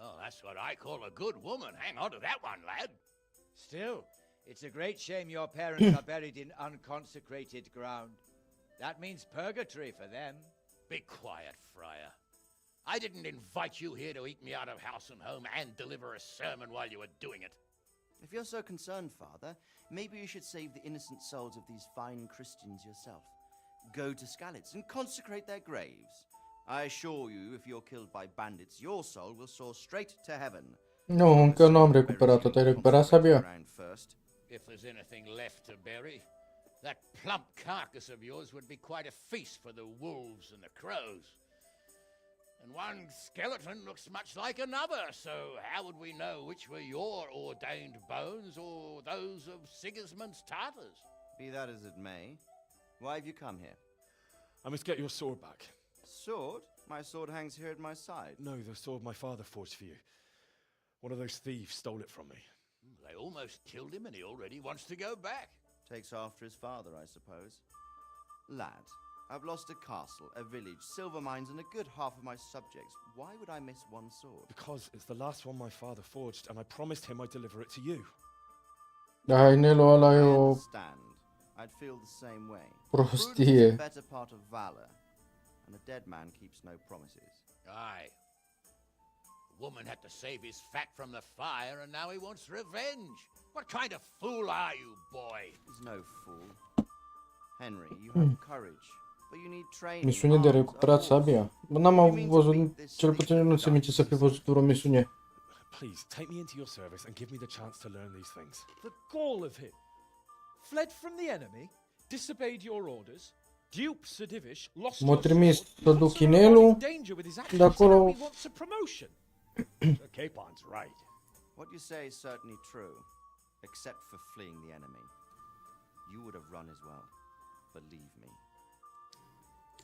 Oh, that's what I call a good woman. Hang on to that one, lad. Still, it's a great shame your parents are buried in unconsecrated ground. That means purgatory for them. Be quiet, friar. I didn't invite you here to eat me out of house and home and deliver a sermon while you were doing it. If you're so concerned, Father, maybe you should save the innocent souls of these fine Christians yourself. Go to Skalitz and consecrate their graves. I assure you, if you're killed by bandits, your soul will soar straight to heaven. Nu, încă nu am recuperat-o. Te-ai recuperat, Sabia? If there's anything left to bury, that plump carcass of yours would be quite a feast for the wolves and the crows. And one skeleton looks much like another, so how would we know which were your ordained bones or those of Sigismund's Tartars? Be that as it may, why have you come here? I must get your sword back. Sword? My sword hangs here at my side. No, the sword my father forged for you. One of those thieves stole it from me. They almost killed him and he already wants to go back. Takes after his father, I suppose. Lad, I've lost a castle, a village, silver mines, and a good half of my subjects. Why would I miss one sword? Because it's the last one my father forged, and I promised him I'd deliver it to you. Hainelul ăla e I o understand. I'd feel the same way. prostie. Prudence is the better part of valor, and a dead man keeps no promises. Aye. The woman had to save his fat from the fire, and now he wants revenge. What kind of fool are you, boy? He's no fool. Henry, you have courage, but you need training. Misiune de recuperat sabia. N-am văzut, cel puțin eu nu țin minte să fi văzut vreo misiune. Please, take me into your service and give me the chance to learn these things. The gall of him. Fled from the enemy, disobeyed your orders, duped Sir Divish, lost M-a your trimis sword, să put duc Sir Robard inelul, in danger with his actions, de acolo... and now he wants a promotion. Sir Capon's right. What you say is certainly true, except for fleeing the enemy. You would have run as well, believe me.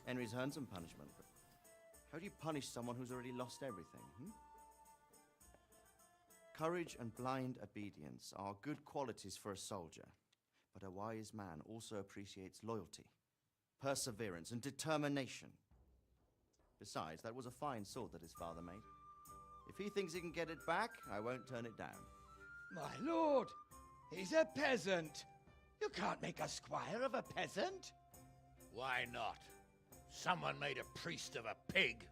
Henry's earned some punishment, but how do you punish someone who's already lost everything? Courage and blind obedience are good qualities for a soldier, but a wise man also appreciates loyalty, perseverance, and determination. Besides, that was a fine sword that his father made. If he thinks he can get it back, I won't turn it down. My lord, he's a peasant. You can't make a squire of a peasant. Why not? Someone made a priest of a pig.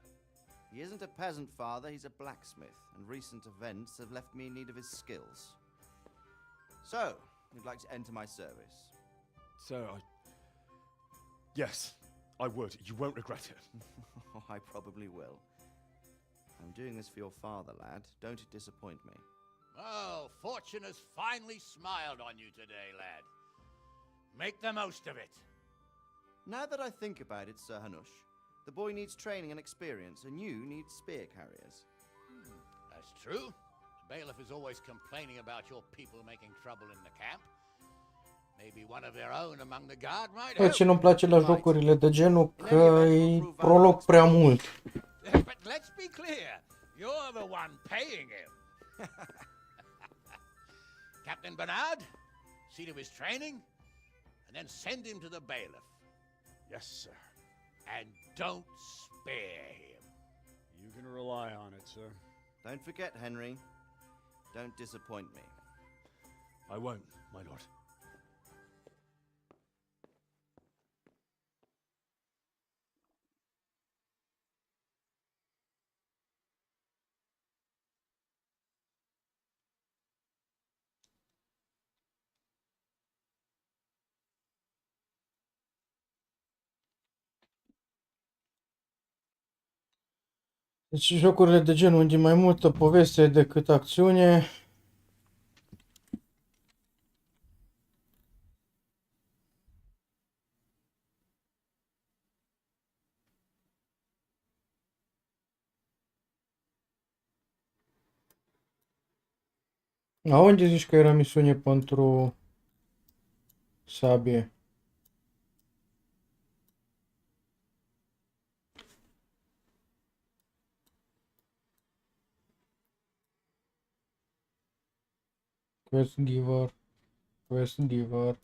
He isn't a peasant, father, he's a blacksmith, and recent events have left me in need of his skills. So, you'd like to enter my service? Sir, Yes, I would. You won't regret it. I probably will. I'm doing this for your father, lad. Don't disappoint me. Oh, fortune has finally smiled on you today, lad. Make the most of it. Now that I think about it, Sir Hanush, the boy needs training and experience, and you need spear carriers. That's true. The bailiff is always complaining about your people making trouble in the camp. Maybe one of their own among the guard might Bă, help. ce nu-mi place la jocurile de genul că îi prolog prea mult. But let's be clear, you're the one paying him. Captain Bernard, see to his training, and then send him to the bailiff. Yes, sir. And don't spare him. You can rely on it, sir. Don't forget, Henry. Don't disappoint me. I won't, my lord. Deci jocurile de genul unde e mai multă poveste decât acțiune. A, unde zici că era misiune pentru sabie? Quest giver. Quest giver.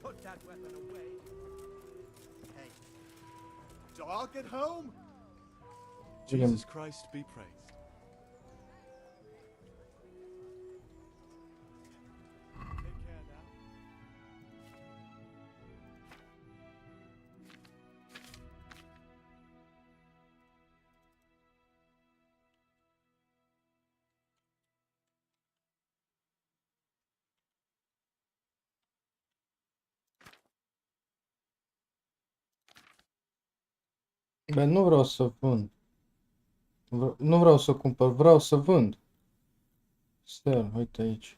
Put that weapon away. Hey. Dog at home? Jesus Christ be praised. Take care now. Bă, nu vreau să vând. Nu vreau să cumpăr, vreau să vând. Stel, uite aici.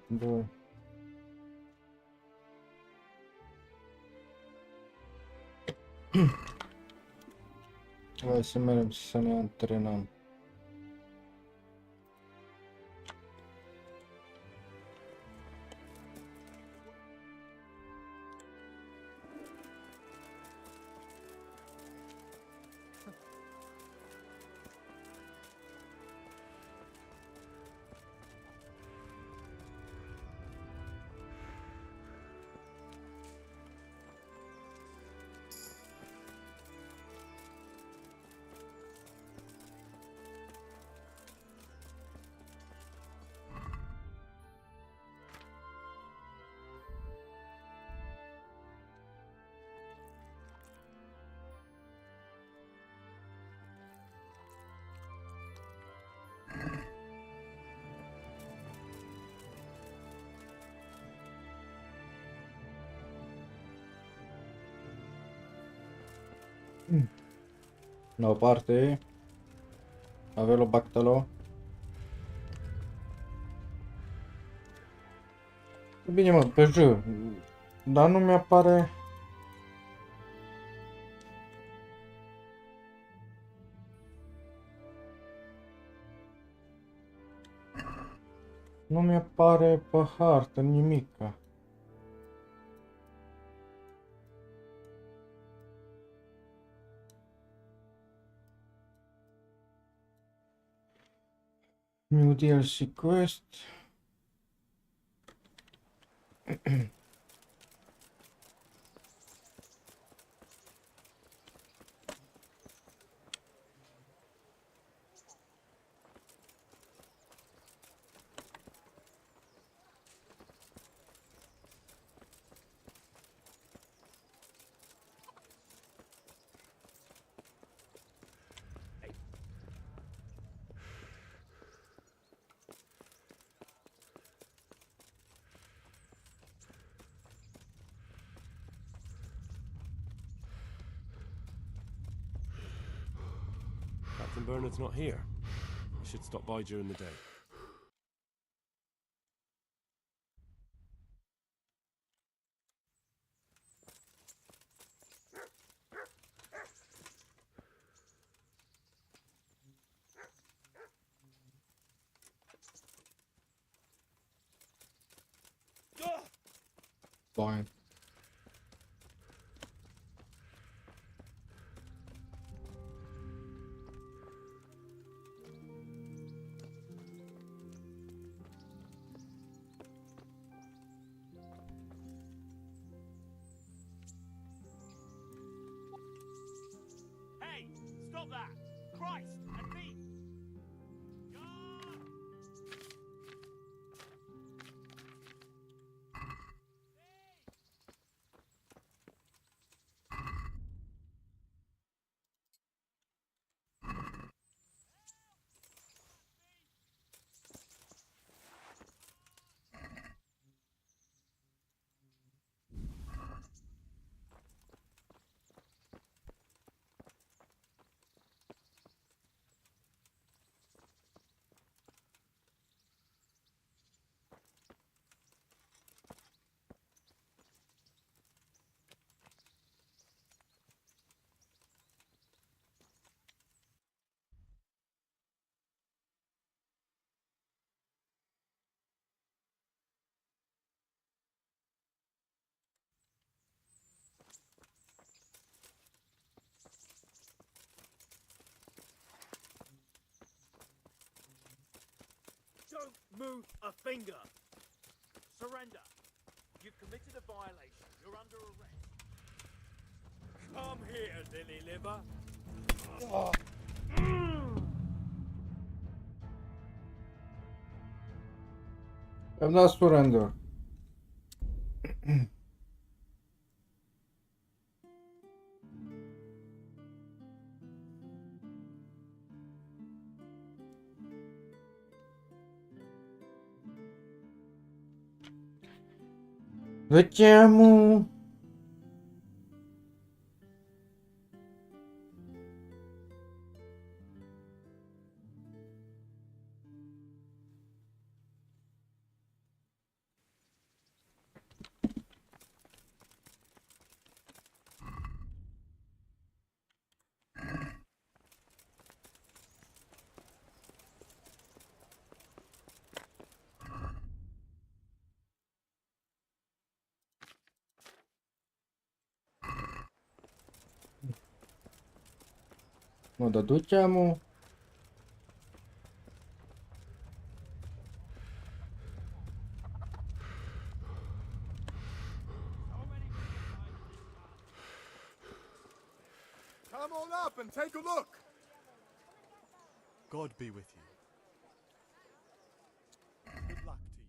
Bun. Hai să mergem să ne antrenăm. La o parte. Avelo, bactalo. Bine, mă, pe J. Dar nu mi-apare... Nu mi-apare pe hartă nimica. New DLC quest. Captain Bernard's not here. I should stop by during the day. Fine. Hey, stop that! Christ, and me! Don't move a finger! Surrender! You've committed a violation. You're under arrest. Come here, lily liver. Am dat surrender. Vediamo. No, da duciamo. Come on up and take a look. God be with you. Good luck to you.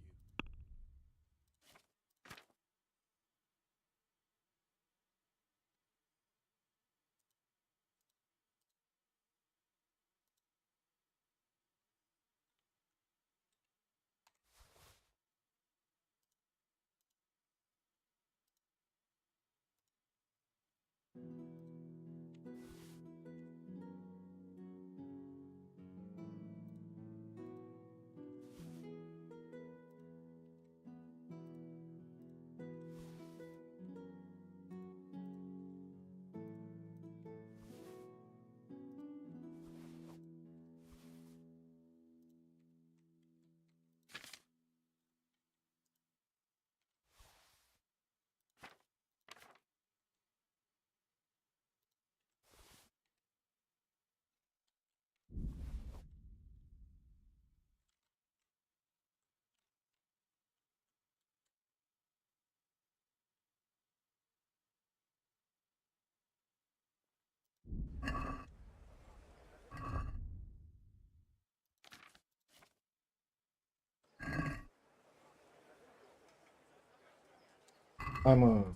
Hai mă.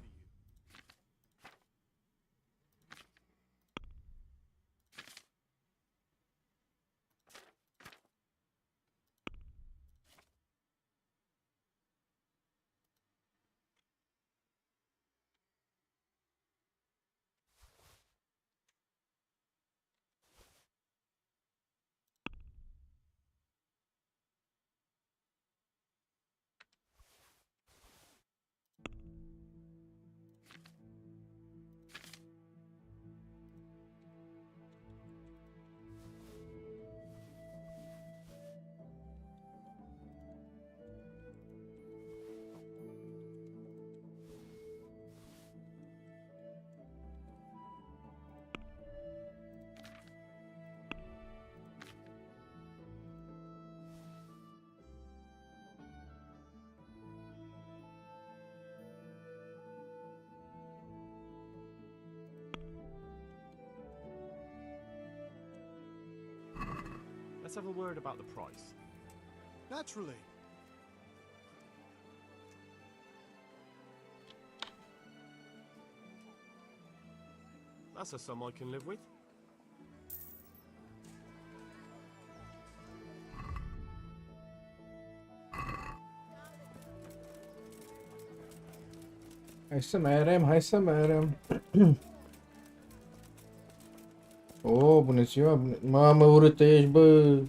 Let's have a word about the price. Naturally. That's a sum I can live with. Hai să merem, hai să merem. Oh, bună ziua, mamă, urâtă ești, bă.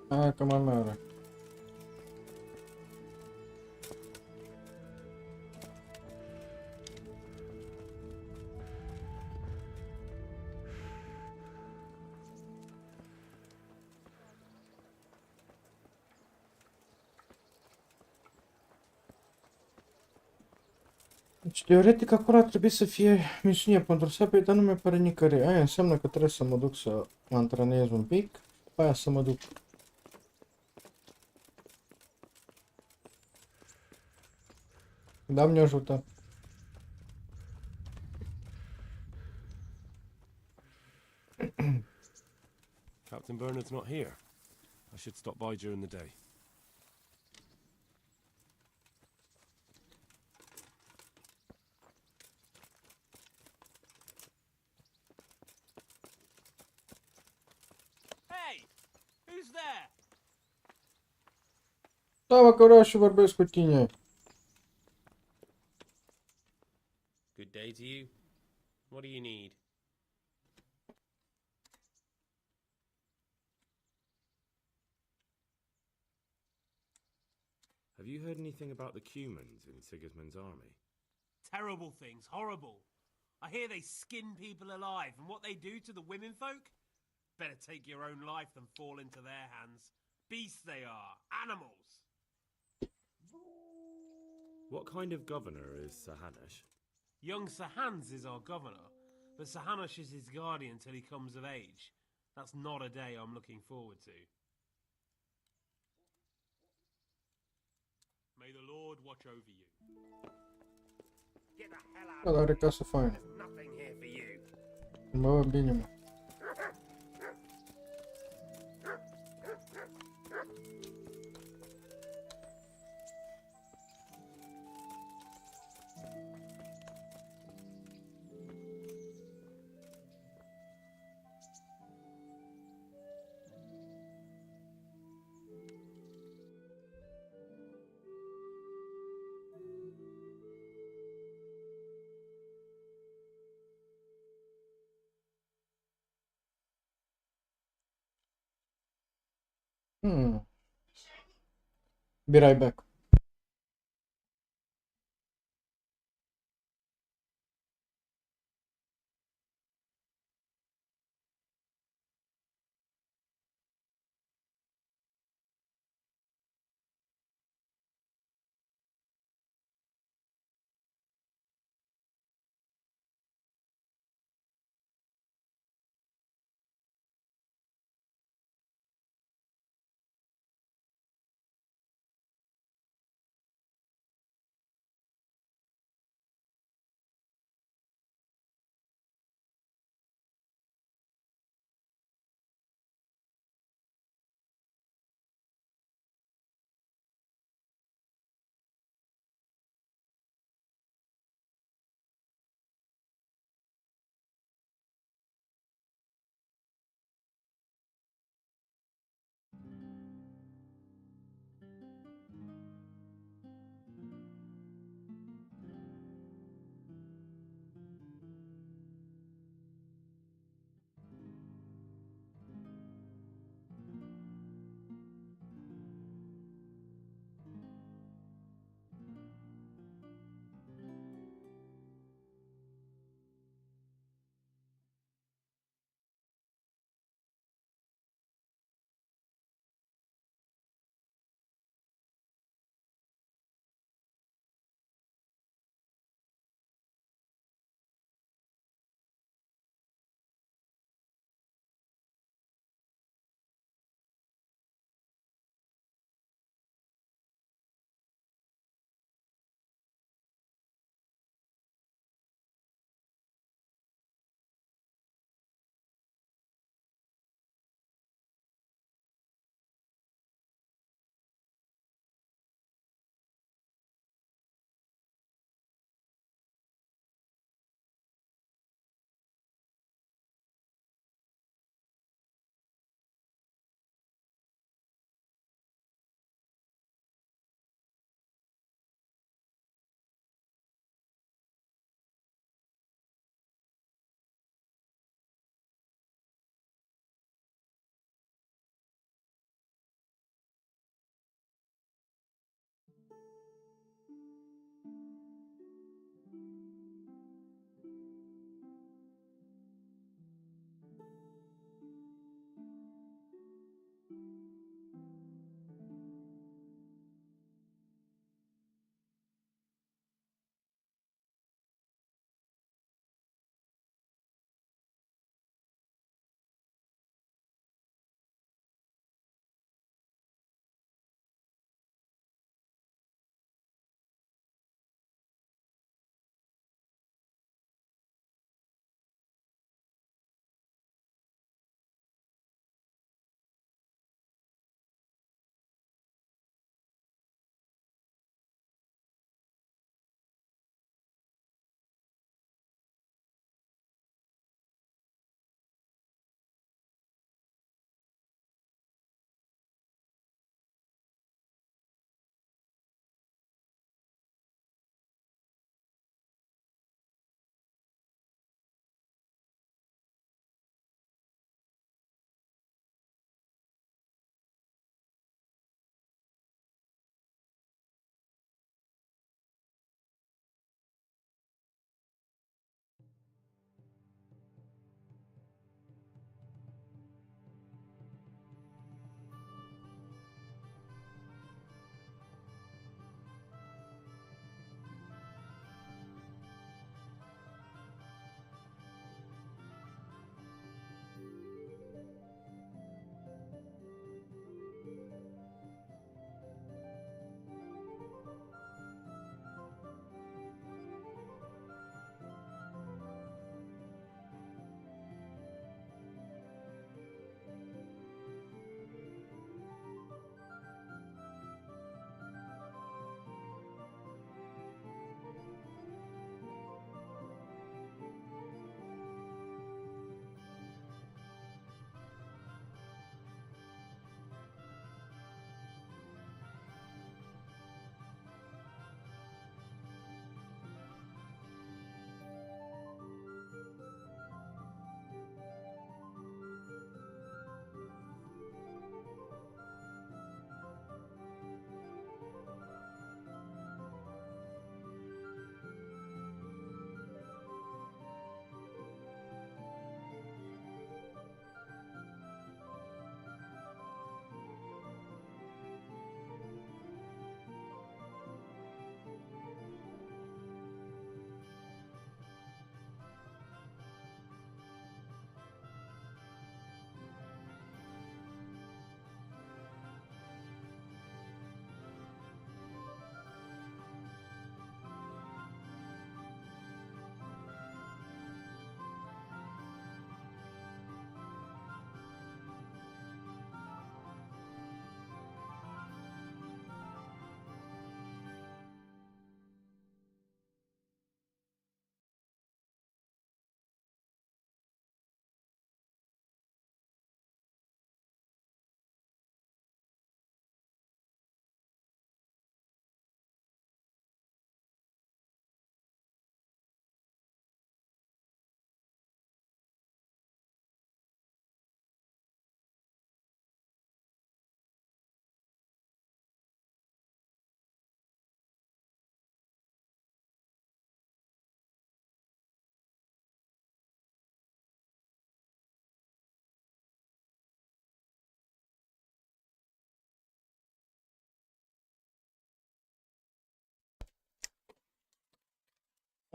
Hai că mai merge. Deci, teoretic, acolo ar trebui să fie misiune pentru sape, dar nu mi pare nicăieri. Aia înseamnă că trebuie să mă duc să mă antrenez un pic, după aia să mă duc. Doamne ajută! Captain Bernard's not here. I should stop by during the day. Hey! Who's there? Da, mă, că vreau și vorbesc cu tine. Good day to you. What do you need? Have you heard anything about the Cumans in Sigismund's army? Terrible things, horrible. I hear they skin people alive, and what they do to the women folk? Better take your own life than fall into their hands. Beasts they are, animals. What kind of governor is Sir Hanush? Young Sir Hans is our governor, but Sir Hanush is his guardian till he comes of age. That's not a day I'm looking forward to. May the Lord watch over you. Get the hell out Da, of dar are here. casă faină. There's nothing here for you. Mă, bine, mă. Be right back.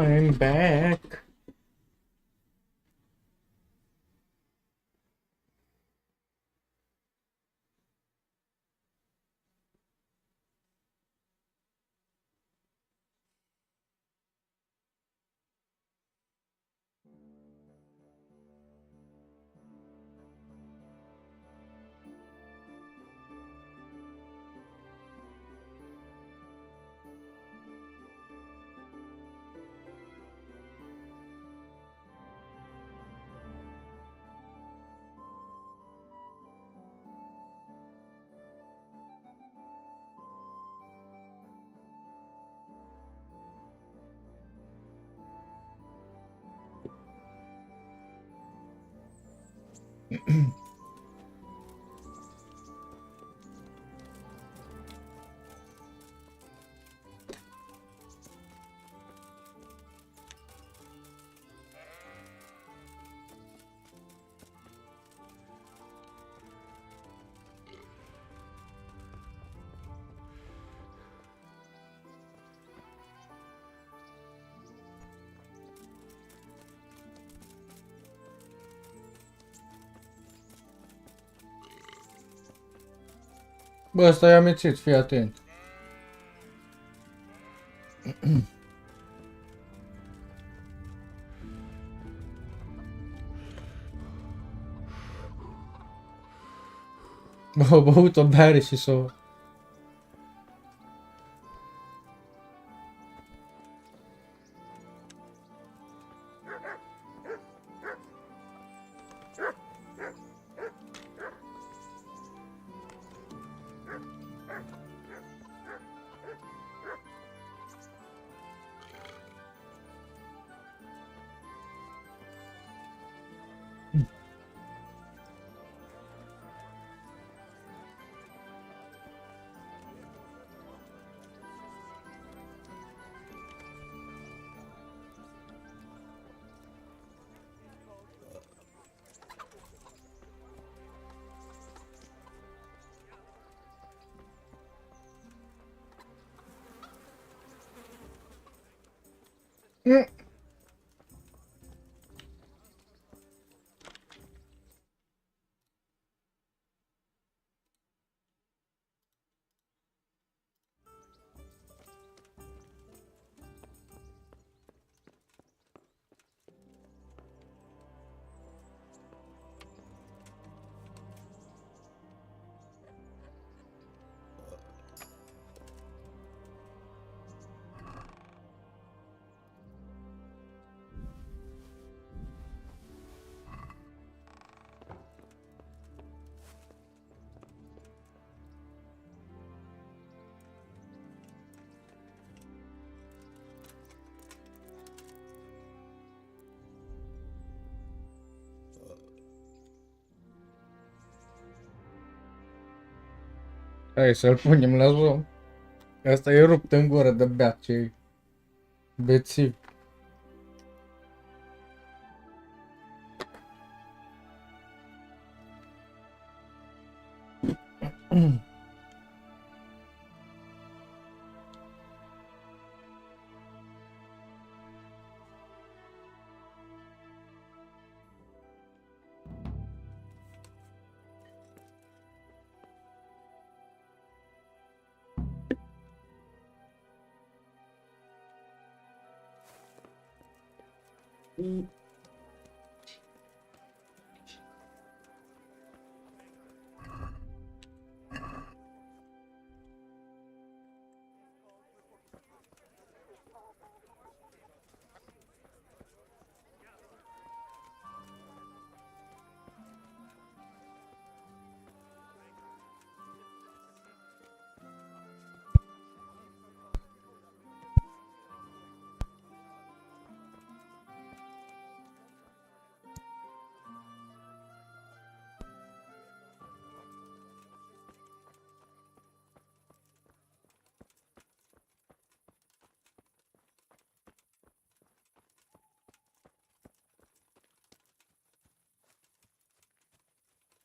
I'm back. Bă, ăsta e amețit, fii atent. Bă, au băut o bere și s-o... Hai să-l punem la zoom. Asta e rupt în gură de beat, ce bețiv.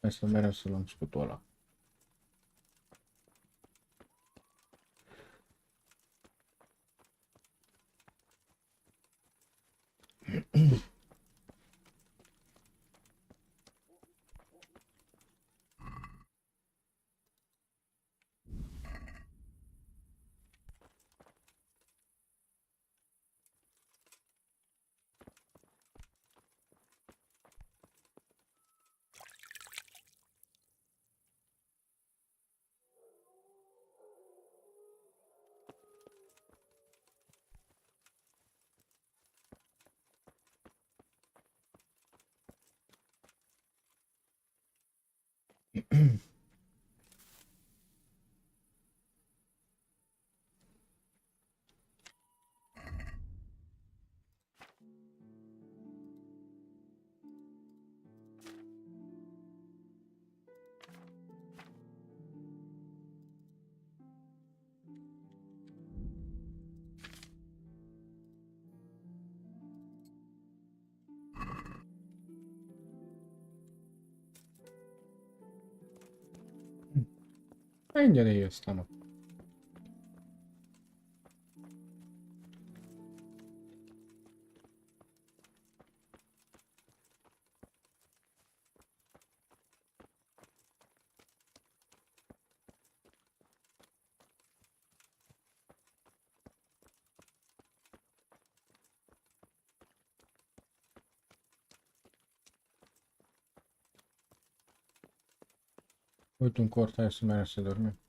Hai să mereu să luăm scutul ăla. Prendere io stanno. Uite un cort, hai să merg să dormim.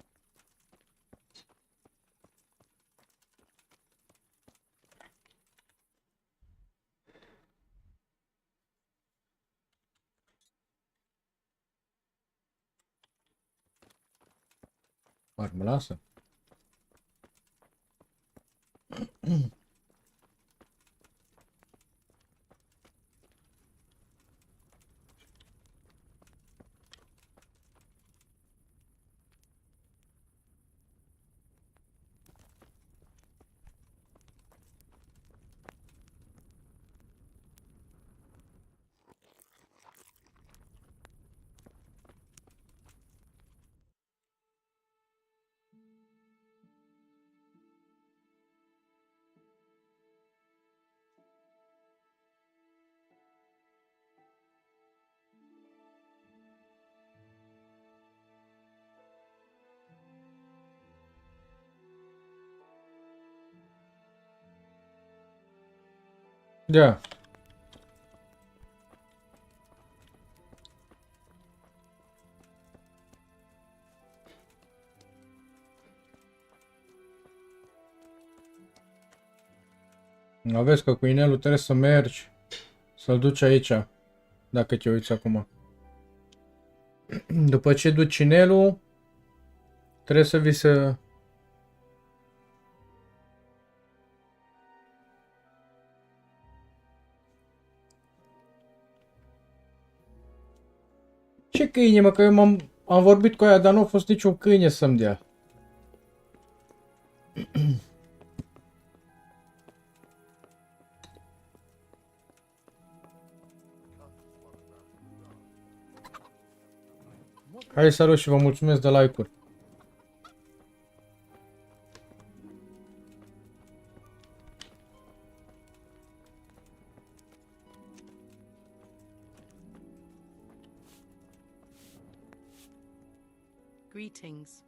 Ar mă lasă. Da. Vezi că cu inelul trebuie să mergi, să-l duci aici, dacă te uiți acum. După ce duci inelul, trebuie să vii să... Ce câine, mă, că eu am vorbit cu aia, dar nu a fost niciun câine să-mi dea. Hai, salut și vă mulțumesc de like-uri. Greetings.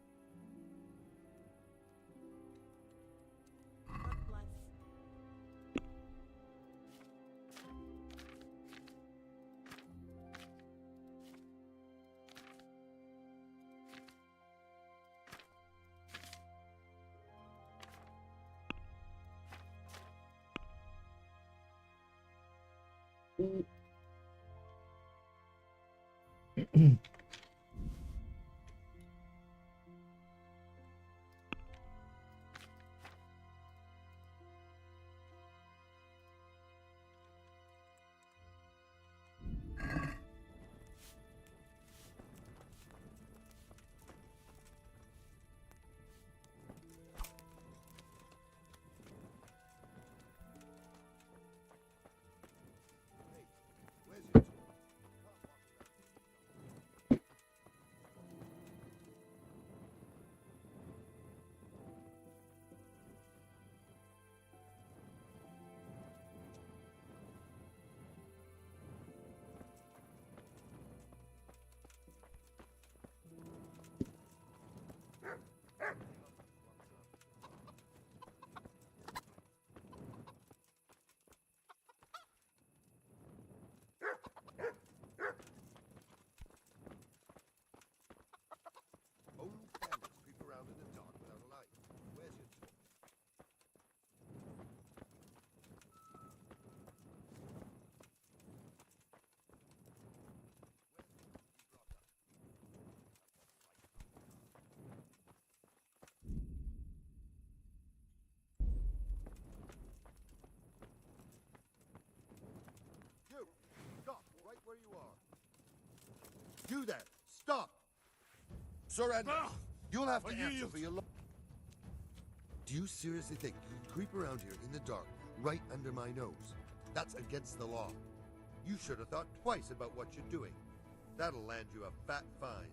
do that. Stop. Surrender. You'll have to answer for your... Do you seriously think you can creep around here in the dark, right under my nose? That's against the law. You should have thought twice about what you're doing. That'll land you a fat fine.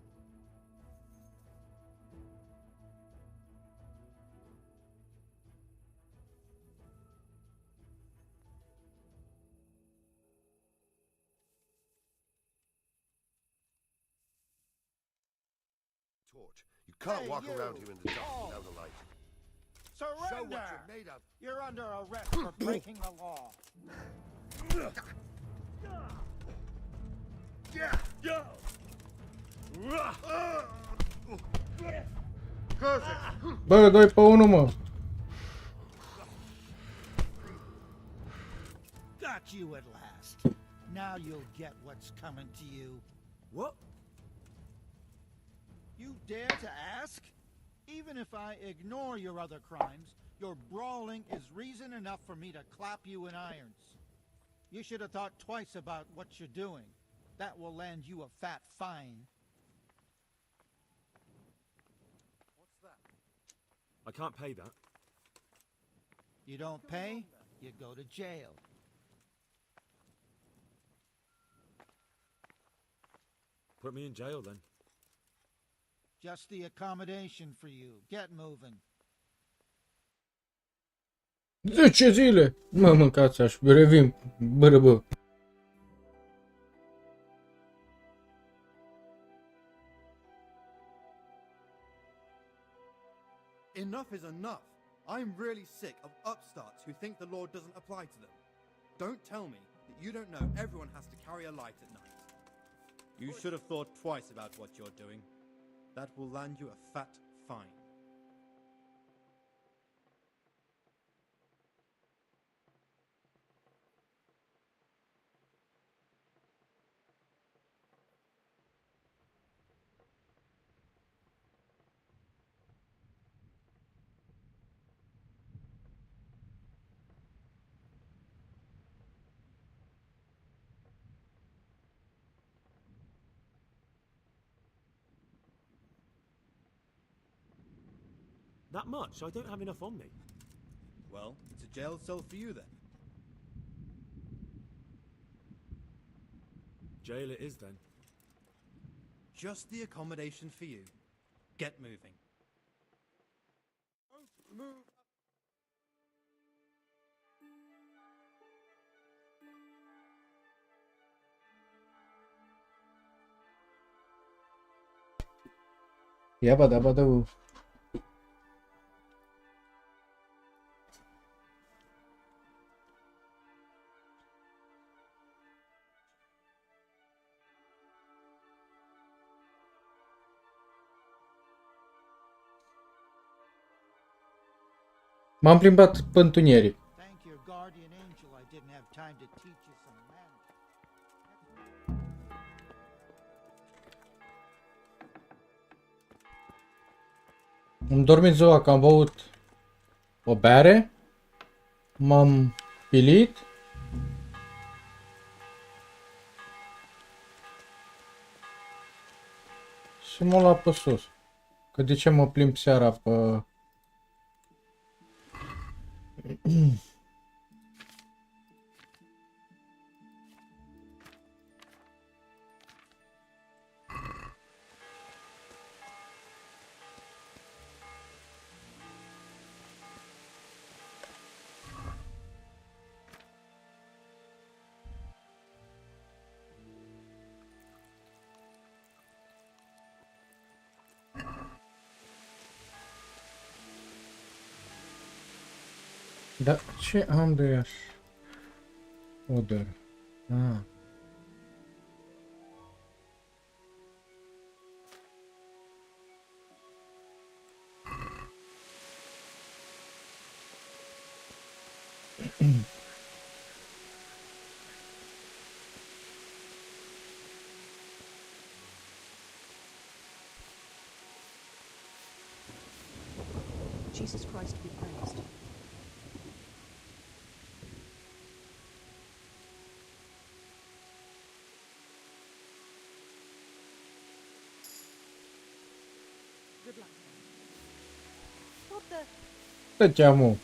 Torch. You can't walk around here in the dark without a light. Surrender! Show what you're made of. You're under arrest for breaking the law. Bă, 2 pe 1, mă. Got you at last. Now you'll get what's coming to you. What? You dare to ask? Even if I ignore your other crimes, your brawling is reason enough for me to clap you in irons. You should have thought twice about what you're doing. That will land you a fat fine. What's that? I can't pay that. You don't pay, you go to jail. Put me in jail then. Just the accommodation for you. Get moving. 10 zile. Mă, mâncați așa. Revin. Bă. Enough is enough. I'm really sick of upstarts who think the law doesn't apply to them. Don't tell me that you don't know everyone has to carry a light at night. You should have thought twice about what you're doing. That will land you a fat fine. That much? I don't have enough on me. Well, it's a jail cell for you then. Jail it is then. Just the accommodation for you. Get moving. Don't move. Yabba dabba doo. M-am plimbat pe întuneric. Thank your guardian angel I didn't have time to teach you some manners. Am dormit ziua că am băut o bere. M-am pilit. Și m-am luat pe sus. Că de ce mă plimb seara pe... Da, ce am de așa? Odor. Ah. Jesus Christ be praised. Te cheamă.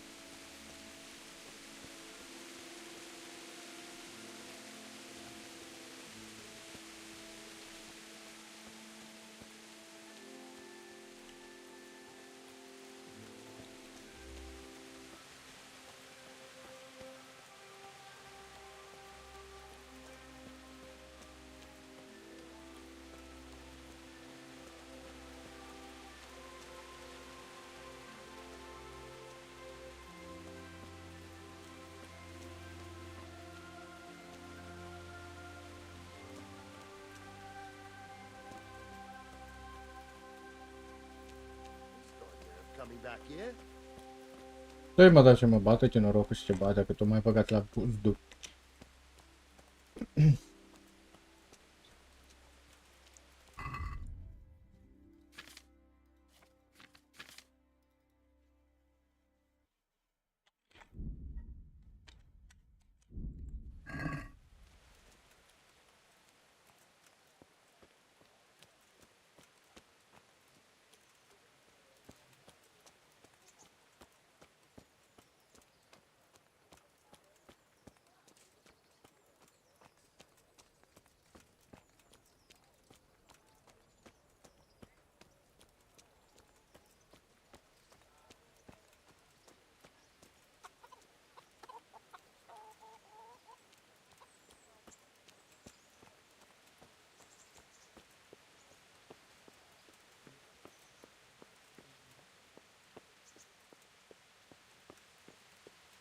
Coming back here? Dă-i mă, da ce mă bate, ce norocul și ce bate, că tu m-ai băgat la buzdu.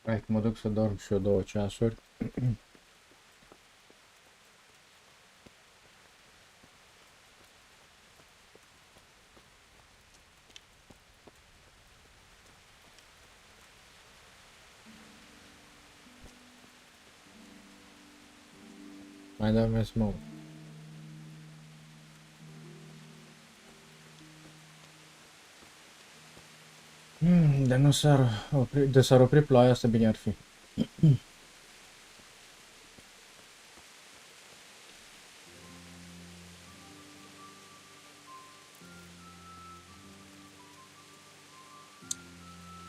Hai că mă duc să dorm și eu 2 ceasuri. Mai dormesc, mă. De nu s-ar opri, de s-ar opri ploaia, asta bine ar fi.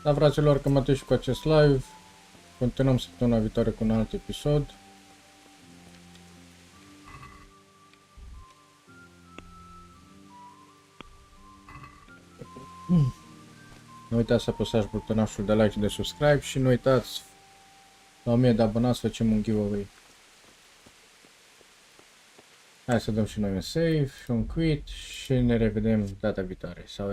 Da, fraților, cam atât și cu acest live. Continuăm săptămâna viitoare cu un alt episod. Nu uitați să apăsați butonașul de like și de subscribe și nu uitați, la 1000 de abonați facem un giveaway. Hai să dăm și noi un save și un quit și ne revedem data viitoare. Sau